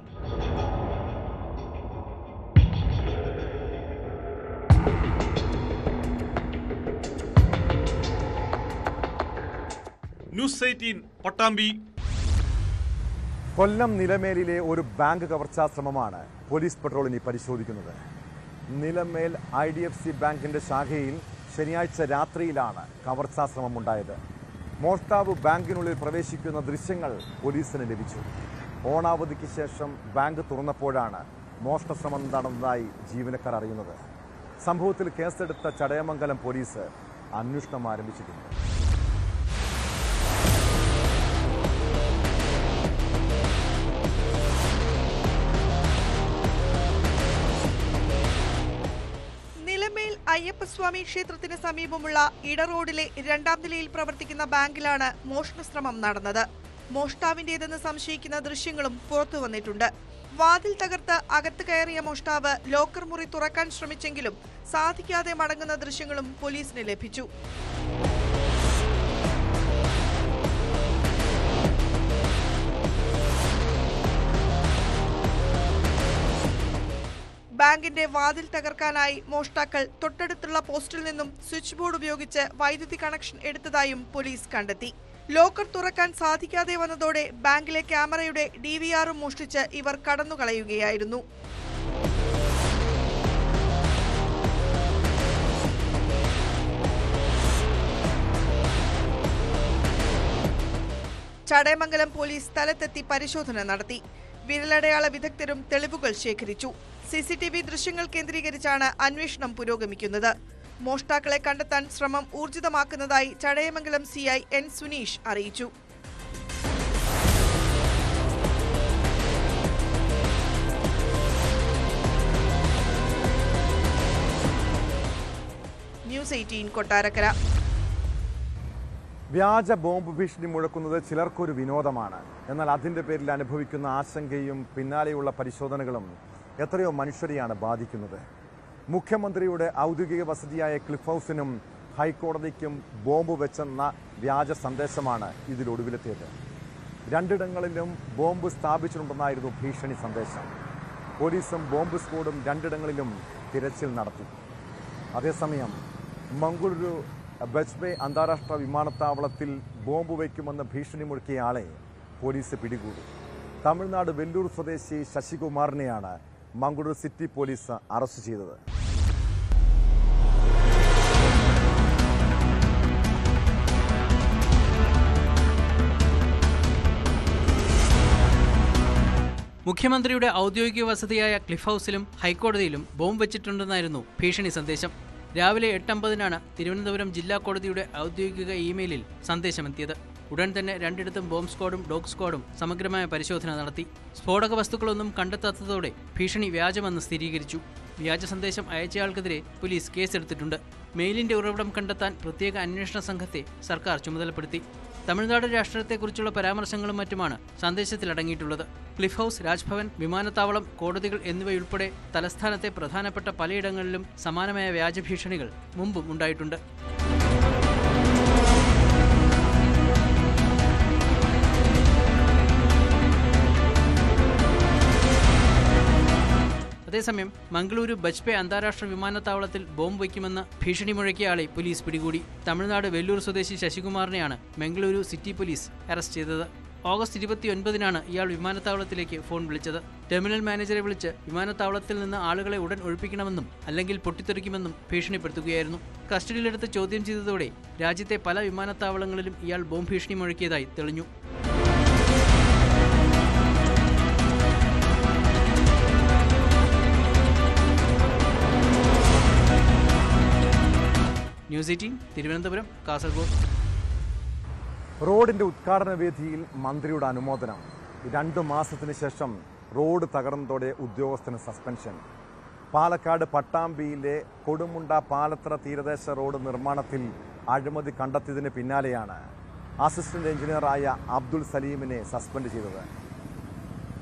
ന്യൂസ് 18 പട്ടാമ്പി. കൊല്ലം നിലമേലിലെ ഒരു ബാങ്ക് കവർച്ചാ ശ്രമമാണ് പോലീസ് പെട്രോളിനെ പരിശോധിക്കുന്നത്. നിലമേൽ IDFC ബാങ്കിന്റെ ശാഖയിൽ ശനിയാഴ്ച രാത്രിയിലാണ് കവർച്ചാ ശ്രമം ഉണ്ടായത്. മോഷ്ടാവ് ബാങ്കിനുള്ളിൽ പ്രവേശിക്കുന്ന ദൃശ്യങ്ങൾ പോലീസിന് ലഭിച്ചു. ഓണാവധിക്ക് ശേഷം ബാങ്ക് തുറന്നപ്പോഴാണ് മോഷണശ്രമം നടന്നതായി ജീവനക്കാർ അറിയുന്നത്. സംഭവത്തിൽ കേസെടുത്ത ചടയമംഗലം പോലീസ് അന്വേഷണം ആരംഭിച്ചിട്ടുണ്ട്. അയ്യപ്പസ്വാമി ക്ഷേത്രത്തിന് സമീപമുള്ള ഇടറോഡിലെ 2ാം നിലയിൽ പ്രവർത്തിക്കുന്ന ബാങ്കിലാണ് മോഷണശ്രമം നടന്നത്. മോഷ്ടാവിന്റേതെന്ന് സംശയിക്കുന്ന ദൃശ്യങ്ങളും പുറത്തു വന്നിട്ടുണ്ട്. വാതിൽ തകർത്ത് അകത്ത് കയറിയ മോഷ്ടാവ് ലോക്കർ മുറി തുറക്കാൻ ശ്രമിച്ചെങ്കിലും സാധിക്കാതെ മടങ്ങുന്ന ദൃശ്യങ്ങളും പോലീസിന് ലഭിച്ചു. ബാങ്കിന്റെ വാതിൽ തകർക്കാനായി മോഷ്ടാക്കൾ തൊട്ടടുത്തുള്ള പോസ്റ്റിൽ നിന്നും സ്വിച്ച് ബോർഡ് ഉപയോഗിച്ച് വൈദ്യുതി കണക്ഷൻ എടുത്തതായും പോലീസ് കണ്ടെത്തി. ലോക്കർ തുറക്കാൻ സാധിക്കാതെ വന്നതോടെ ബാങ്കിലെ ക്യാമറയുടെ DVRും മോഷ്ടിച്ച് ഇവർ കടന്നുകളയുകയായിരുന്നു. ചടയമംഗലം പോലീസ് സ്ഥലത്തെത്തി പരിശോധന നടത്തി. വിരലടയാള വിദഗ്ധരും തെളിവുകൾ ശേഖരിച്ചു. CCTV ദൃശ്യങ്ങൾ കേന്ദ്രീകരിച്ചാണ് അന്വേഷണം പുരോഗമിക്കുന്നത്. മോഷ്ടാക്കളെ കണ്ടെത്താൻ ശ്രമം ഊർജിതമാക്കുന്നതായി ചടയമംഗലം CI N സുനീഷ് അറിയിച്ചു. ന്യൂസ് 18 കൊട്ടാരക്കര. വ്യാജ ബോംബ് ഭീഷണി മുഴക്കുന്നത് ചിലർക്കൊരു വിനോദമാണ്. എന്നാൽ അതിൻ്റെ പേരിൽ അനുഭവിക്കുന്ന ആശങ്കയും പിന്നാലെയുള്ള പരിശോധനകളും എത്രയോ മനുഷ്യരെയാണ് ബാധിക്കുന്നത്. മുഖ്യമന്ത്രിയുടെ ഔദ്യോഗിക വസതിയായ ക്ലിഫ് ഹൗസിനും ഹൈക്കോടതിക്കും ബോംബ് വെച്ചെന്ന വ്യാജ സന്ദേശമാണ് ഇതിലൊടുവിലെത്തിയത്. രണ്ടിടങ്ങളിലും ബോംബ് സ്ഥാപിച്ചിട്ടുണ്ടെന്നായിരുന്നു ഭീഷണി സന്ദേശം. പോലീസും ബോംബ് സ്ക്വാഡും രണ്ടിടങ്ങളിലും തിരച്ചിൽ നടത്തി. അതേസമയം മംഗളൂരു ബജ്പേ അന്താരാഷ്ട്ര വിമാനത്താവളത്തിൽ ബോംബ് വയ്ക്കുമെന്ന് ഭീഷണി മുഴക്കിയ ആളെ പോലീസ് പിടികൂടി. തമിഴ്നാട് വെല്ലൂർ സ്വദേശി ശശികുമാറിനെയാണ് മംഗളൂരു സിറ്റി പോലീസ് അറസ്റ്റ് ചെയ്തത്. മുഖ്യമന്ത്രിയുടെ ഔദ്യോഗിക വസതിയായ ക്ലിഫ് ഹൗസിലും ഹൈക്കോടതിയിലും ബോംബ് വെച്ചിട്ടുണ്ടെന്നായിരുന്നു ഭീഷണി സന്ദേശം. രാവിലെ 8:50 തിരുവനന്തപുരം ജില്ലാ കോടതിയുടെ ഔദ്യോഗിക ഇമെയിലിൽ സന്ദേശമെത്തിയത്. ഉടൻ തന്നെ രണ്ടിടത്തും ബോംബ് സ്ക്വാഡും ഡോഗ് സ്ക്വാഡും സമഗ്രമായ പരിശോധന നടത്തി. സ്ഫോടക വസ്തുക്കളൊന്നും കണ്ടെത്താത്തതോടെ ഭീഷണി വ്യാജമെന്ന് സ്ഥിരീകരിച്ചു. വ്യാജ സന്ദേശം അയച്ചയാൾക്കെതിരെ പോലീസ് കേസെടുത്തിട്ടുണ്ട്. മെയിലിന്റെ ഉറവിടം കണ്ടെത്താൻ പ്രത്യേക അന്വേഷണ സംഘത്തെ സർക്കാർ ചുമതലപ്പെടുത്തി. തമിഴ്നാട് രാഷ്ട്രീയത്തെക്കുറിച്ചുള്ള പരാമർശങ്ങളും മറ്റുമാണ് സന്ദേശത്തിലടങ്ങിയിട്ടുള്ളത്. ക്ലിഫ് ഹൗസ്, രാജ്ഭവൻ, വിമാനത്താവളം, കോടതികൾ എന്നിവയുൾപ്പെടെ തലസ്ഥാനത്തെ പ്രധാനപ്പെട്ട പലയിടങ്ങളിലും സമാനമായ വ്യാജ ഭീഷണികൾ മുമ്പും ഉണ്ടായിട്ടുണ്ട്. അതേസമയം മംഗളൂരു ബജ്പേ അന്താരാഷ്ട്ര വിമാനത്താവളത്തിൽ ബോംബ് വയ്ക്കുമെന്ന് ഭീഷണി മുഴക്കിയ ആളെ പോലീസ് പിടികൂടി. തമിഴ്നാട് വെല്ലൂർ സ്വദേശി ശശികുമാറിനെയാണ് മംഗളൂരു സിറ്റി പോലീസ് അറസ്റ്റ് ചെയ്തത്. ഓഗസ്റ്റ് 29 ഇയാൾ വിമാനത്താവളത്തിലേക്ക് ഫോൺ വിളിച്ചത്. ടെർമിനൽ മാനേജറെ വിളിച്ച് വിമാനത്താവളത്തിൽ നിന്ന് ആളുകളെ ഉടൻ ഒഴിപ്പിക്കണമെന്നും അല്ലെങ്കിൽ പൊട്ടിത്തെറിക്കുമെന്നും ഭീഷണിപ്പെടുത്തുകയായിരുന്നു. കസ്റ്റഡിയിലെടുത്ത് ചോദ്യം ചെയ്തതോടെ രാജ്യത്തെ പല വിമാനത്താവളങ്ങളിലും ഇയാൾ ബോംബ് ഭീഷണി മുഴക്കിയതായി തെളിഞ്ഞു. ന്യൂസ് 18 തിരുവനന്തപുരം, കാസർഗോഡ്. റോഡിന്റെ ഉദ്ഘാടന വേദിയിൽ മന്ത്രിയുടെ അനുമോദനം. 2 മാസത്തിന് ശേഷം റോഡ് തകർന്നതോടെ ഉദ്യോഗസ്ഥന് സസ്പെൻഷൻ. പാലക്കാട് പട്ടാമ്പിയിലെ കൊടുമുണ്ട പാലത്ര തീരദേശ റോഡ് നിർമ്മാണത്തിൽ അഴിമതി കണ്ടെത്തിയതിന് പിന്നാലെയാണ് അസിസ്റ്റന്റ് എഞ്ചിനീയറായ അബ്ദുൾ സലീമിനെ സസ്പെൻഡ് ചെയ്തത്.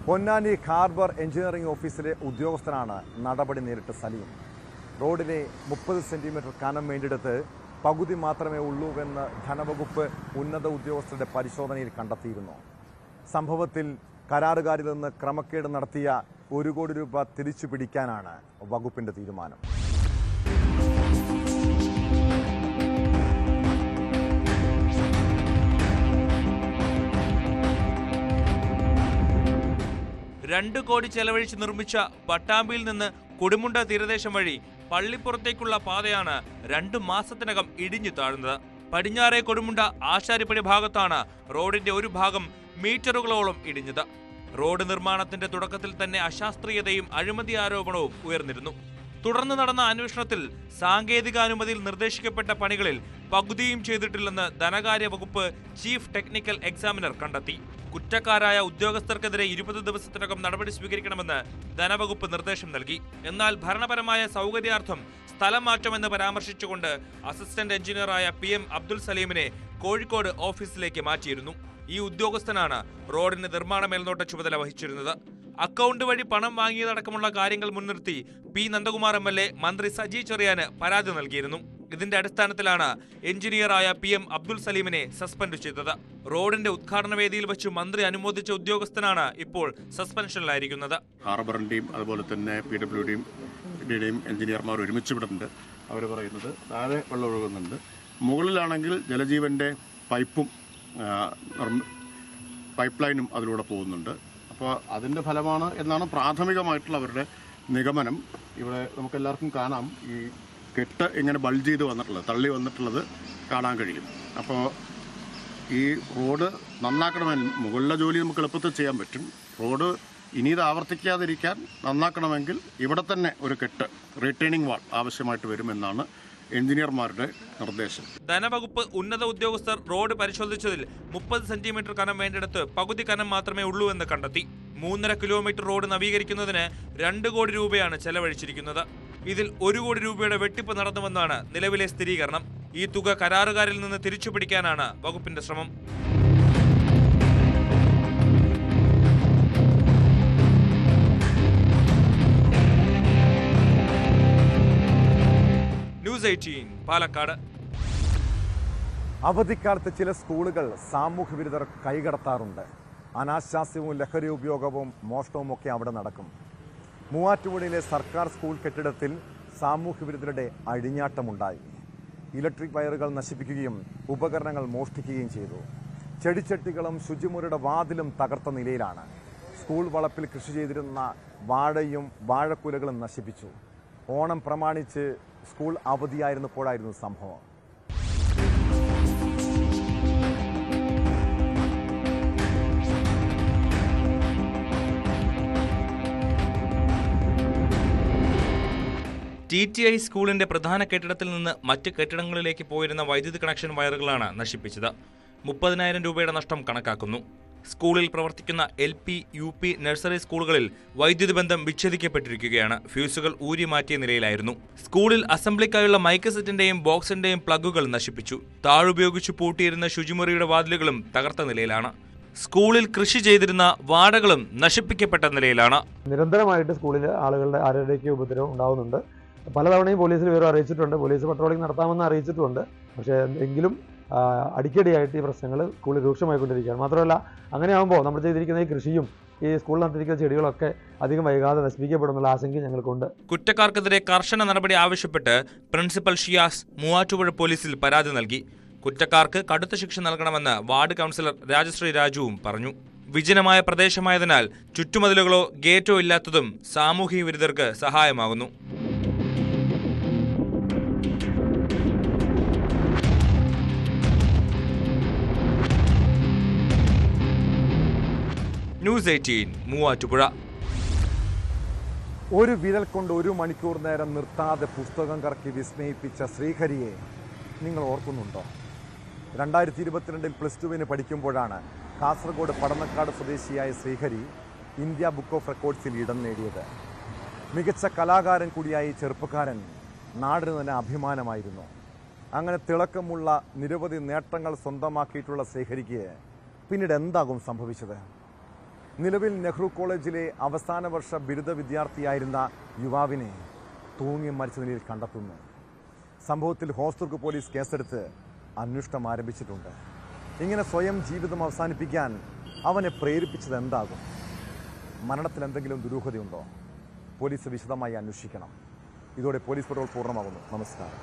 പൊന്നാനി ഹാർബർ എഞ്ചിനീയറിംഗ് ഓഫീസിലെ ഉദ്യോഗസ്ഥനാണ് നടപടി നേരിട്ട സലീം. റോഡിലെ 30 സെന്റിമീറ്റർ കനം വേണ്ടിയെടുത്ത് പകുതി മാത്രമേ ഉള്ളൂവെന്ന് ധനവകുപ്പ് ഉന്നത ഉദ്യോഗസ്ഥരുടെ പരിശോധനയിൽ കണ്ടെത്തിയിരുന്നു. സംഭവത്തിൽ കരാറുകാരിൽ നിന്ന് ക്രമക്കേട് നടത്തിയ 1 കോടി രൂപ തിരിച്ചു പിടിക്കാനാണ് വകുപ്പിന്റെ തീരുമാനം. $2 കോടി ചെലവഴിച്ച് നിർമ്മിച്ച പട്ടാമ്പിയിൽ നിന്ന് കൊടുമുണ്ട തീരദേശം വഴി പള്ളിപ്പുറത്തേക്കുള്ള പാതയാണ് 2 മാസത്തിനകം ഇടിഞ്ഞു താഴ്ന്നത്. പടിഞ്ഞാറേ കൊടുമുണ്ട ആശാരിപ്പടി ഭാഗത്താണ് റോഡിന്റെ ഒരു ഭാഗം മീറ്ററുകളോളം ഇടിഞ്ഞത്. റോഡ് നിർമ്മാണത്തിന്റെ തുടക്കത്തിൽ തന്നെ അശാസ്ത്രീയതയും അഴിമതി ആരോപണവും ഉയർന്നിരുന്നു. തുടർന്ന് നടന്ന അന്വേഷണത്തിൽ സാങ്കേതിക അനുമതിയിൽ നിർദ്ദേശിക്കപ്പെട്ട പണികളിൽ പകുതിയും ചെയ്തിട്ടില്ലെന്ന് ധനകാര്യ വകുപ്പ് ചീഫ് ടെക്നിക്കൽ എക്സാമിനർ കണ്ടെത്തി. കുറ്റക്കാരായ ഉദ്യോഗസ്ഥർക്കെതിരെ 20 ദിവസത്തിനകം നടപടി സ്വീകരിക്കണമെന്ന് ധനവകുപ്പ് നിർദ്ദേശം നൽകി. എന്നാൽ ഭരണപരമായ സൗകര്യാർത്ഥം സ്ഥലം മാറ്റമെന്ന് പരാമർശിച്ചുകൊണ്ട് അസിസ്റ്റന്റ് എഞ്ചിനീയറായ PM അബ്ദുൾ സലീമിനെ കോഴിക്കോട് ഓഫീസിലേക്ക് മാറ്റിയിരുന്നു. ഈ ഉദ്യോഗസ്ഥനാണ് റോഡിന് നിർമ്മാണ മേൽനോട്ട ചുമതല വഹിച്ചിരുന്നത്. അക്കൗണ്ട് വഴി പണം വാങ്ങിയതടക്കമുള്ള കാര്യങ്ങൾ മുൻനിർത്തി P. നന്ദകുമാർ MLA മന്ത്രി സജി ചെറിയാന് പരാതി നൽകിയിരുന്നു. ഇതിന്റെ അടിസ്ഥാനത്തിലാണ് എഞ്ചിനീയറായ PM അബ്ദുൾ സലീമിനെ സസ്പെൻഡ് ചെയ്തത്. റോഡിന്റെ ഉദ്ഘാടന വേദിയിൽ വെച്ച് മന്ത്രി അനുമോദിച്ച ഉദ്യോഗസ്ഥനാണ് ഇപ്പോൾ സസ്പെൻഷനിലായിരിക്കുന്നത്. ഹാർബറിന്റെയും അതുപോലെ തന്നെ PWDയുടെയും എഞ്ചിനീയർമാർ ഒരുമിച്ച് വിടുന്നുണ്ട്. അവർ പറയുന്നത് താഴെ വെള്ളം ഒഴുകുന്നുണ്ട്, മുകളിലാണെങ്കിൽ ജലജീവന്റെ പൈപ്പും പൈപ്പ് ലൈനും അതിലൂടെ പോകുന്നുണ്ട്. അപ്പോൾ അതിൻ്റെ ഫലമാണ് എന്നാണ് പ്രാഥമികമായിട്ടുള്ള അവരുടെ നിഗമനം. ഇവിടെ നമുക്കെല്ലാവർക്കും കാണാം ഈ കെട്ട് ഇങ്ങനെ ബൾജ് ചെയ്ത് വന്നിട്ടുള്ളത്, തള്ളി വന്നിട്ടുള്ളത് കാണാൻ കഴിയും. അപ്പോൾ ഈ റോഡ് നന്നാക്കണമെങ്കിൽ മുകളിലെ ജോലി നമുക്ക് എളുപ്പത്തിൽ ചെയ്യാൻ പറ്റും. റോഡ് ഇനി ഇത് ആവർത്തിക്കാതിരിക്കാൻ നന്നാക്കണമെങ്കിൽ ഇവിടെ തന്നെ ഒരു കെട്ട് റീറ്റെയിനിങ് വാൾ ആവശ്യമായിട്ട് വരുമെന്നാണ് എഞ്ചിനീയർമാരുടെ നിർദ്ദേശം. ധനവകുപ്പ് ഉന്നത ഉദ്യോഗസ്ഥർ റോഡ് പരിശോധിച്ചതിൽ 30 സെന്റിമീറ്റർ കനം വേണ്ടിടത്ത് പകുതി കനം മാത്രമേ ഉള്ളൂ എന്ന് കണ്ടെത്തി. 3.5 കിലോമീറ്റർ റോഡ് നവീകരിക്കുന്നതിന് 2 കോടി രൂപയാണ് ചെലവഴിച്ചിരിക്കുന്നത്. ഇതിൽ 1 കോടി രൂപയുടെ വെട്ടിപ്പ് നടന്നുവെന്നാണ് നിലവിലെ സ്ഥിരീകരണം. ഈ തുക കരാറുകാരിൽ നിന്ന് തിരിച്ചുപിടിക്കാനാണ് വകുപ്പിന്റെ ശ്രമം. ന്യൂസ് 18 പാലക്കാട്. അവധിക്കാലത്ത് ചില സ്കൂളുകൾ സാമൂഹ്യ വിരുദ്ധർ കൈകടത്താറുണ്ട്. അനാശാസ്യവും ലഹരി ഉപയോഗവും മോഷണവും ഒക്കെ അവിടെ നടക്കും. മൂവാറ്റുപുഴയിലെ സർക്കാർ സ്കൂൾ കെട്ടിടത്തിൽ സാമൂഹ്യ വിരുദ്ധരുടെ അഴിഞ്ഞാട്ടമുണ്ടായി. ഇലക്ട്രിക് വയറുകൾ നശിപ്പിക്കുകയും ഉപകരണങ്ങൾ മോഷ്ടിക്കുകയും ചെയ്തു. ചെടിച്ചട്ടികളും ശുചിമുറിയുടെ വാതിലും തകർത്ത നിലയിലാണ്. സ്കൂൾ വളപ്പിൽ കൃഷി ചെയ്തിരുന്ന വാഴയും വാഴക്കുലകളും നശിപ്പിച്ചു. ഓണം പ്രമാണിച്ച് സ്കൂൾ അവധിയായിരുന്നപ്പോഴായിരുന്നു സംഭവം. TTI സ്കൂളിന്റെ പ്രധാന കെട്ടിടത്തിൽ നിന്ന് മറ്റ് കെട്ടിടങ്ങളിലേക്ക് പോയിരുന്ന വൈദ്യുതി കണക്ഷൻ വയറുകളാണ് നശിപ്പിച്ചത്. 30,000 രൂപയുടെ നഷ്ടം കണക്കാക്കുന്നു. സ്കൂളിൽ പ്രവർത്തിക്കുന്ന LP, UP, നഴ്സറി സ്കൂളുകളിൽ വൈദ്യുതി ബന്ധം വിച്ഛേദിക്കപ്പെട്ടിരിക്കുകയാണ്. ഫ്യൂസുകൾ ഊരി മാറ്റിയ നിലയിലായിരുന്നു. സ്കൂളിൽ അസംബ്ലിക്കായുള്ള മൈക്ക് സെറ്റിന്റെയും ബോക്സിന്റെയും പ്ലഗുകൾ നശിപ്പിച്ചു. താഴുപയോഗിച്ച് പൂട്ടിയിരുന്ന ശുചിമുറിയുടെ വാതിലുകളും തകർത്ത നിലയിലാണ്. സ്കൂളിൽ കൃഷി ചെയ്തിരുന്ന വാഴകളും നശിപ്പിക്കപ്പെട്ട നിലയിലാണ്. നിരന്തരമായിട്ട് സ്കൂളിൽ ആളുകളുടെ ആരോഗ്യ ഉപദ്രവം ഉണ്ടാവുന്നുണ്ട്. പലതവണയും പോലീസിൽ വിവരം അറിയിച്ചിട്ടുണ്ട്. പോലീസ് പട്രോളിംഗ് നടത്താമെന്ന് അറിയിച്ചിട്ടുണ്ട്. പക്ഷേ എങ്കിലും അടിക്കടിയായിട്ട് ഈ പ്രശ്നങ്ങൾ സ്കൂളിൽ രൂക്ഷമായിക്കൊണ്ടിരിക്കുകയാണ്. മാത്രമല്ല അങ്ങനെയാകുമ്പോൾ നമ്മൾ ചെയ്തിരിക്കുന്ന ഈ കൃഷിയും ഈ സ്കൂളിൽ നട്ടിരിക്കുന്ന ചെടികളൊക്കെ അധികം വൈകാതെ നശിപ്പിക്കപ്പെടുന്നുള്ള ആശങ്കയും ഞങ്ങൾക്കുണ്ട്. കുറ്റക്കാർക്കെതിരെ കർശന നടപടി ആവശ്യപ്പെട്ട് പ്രിൻസിപ്പൽ ഷിയാസ് മൂവാറ്റുപുഴ പോലീസിൽ പരാതി നൽകി. കുറ്റക്കാർക്ക് കടുത്ത ശിക്ഷ നൽകണമെന്ന് വാർഡ് കൗൺസിലർ രാജശ്രീ രാജുവും പറഞ്ഞു. വിജനമായ പ്രദേശമായതിനാൽ ചുറ്റുമതിലുകളോ ഗേറ്റോ ഇല്ലാത്തതും സാമൂഹിക വിരുദ്ധർക്ക് സഹായമാകുന്നു. ന്യൂസ് 18 മൂവാറ്റുപുഴ. ഒരു വിരൽ കൊണ്ട് 1 മണിക്കൂർ നേരം നിർത്താതെ പുസ്തകം കറക്കി വിസ്മയിപ്പിച്ച ശ്രീഹരിയെ നിങ്ങൾ ഓർക്കുന്നുണ്ടോ? 2022 +2 പഠിക്കുമ്പോഴാണ് കാസർഗോഡ് പടന്നക്കാട് സ്വദേശിയായ ശ്രീഹരി ഇന്ത്യ ബുക്ക് ഓഫ് റെക്കോർഡ്സിൽ ഇടം നേടിയത്. മികച്ച കലാകാരൻ കൂടിയായ ഈ ചെറുപ്പക്കാരൻ നാടിന് തന്നെ അഭിമാനമായിരുന്നു. അങ്ങനെ തിളക്കമുള്ള നിരവധി നേട്ടങ്ങൾ സ്വന്തമാക്കിയിട്ടുള്ള ശ്രീഹരിക്ക് പിന്നീട് എന്താകും സംഭവിച്ചത്? നിലവിൽ നെഹ്റു കോളേജിലെ അവസാന വർഷ ബിരുദ വിദ്യാർത്ഥിയായിരുന്ന യുവാവിനെ തൂങ്ങി മരിച്ച നിലയിൽ കണ്ടെത്തുന്നു. സംഭവത്തിൽ ഹോസ്ദുർഗ് പോലീസ് കേസെടുത്ത് അന്വേഷണം ആരംഭിച്ചിട്ടുണ്ട്. ഇങ്ങനെ സ്വയം ജീവിതം അവസാനിപ്പിക്കാൻ അവനെ പ്രേരിപ്പിച്ചത് എന്താകും? മരണത്തിൽ എന്തെങ്കിലും ദുരൂഹതയുണ്ടോ? പോലീസ് വിശദമായി അന്വേഷിക്കണം. ഇതോടെ പോലീസ് പട്രോൾ പൂർണ്ണമാകുന്നു. നമസ്കാരം.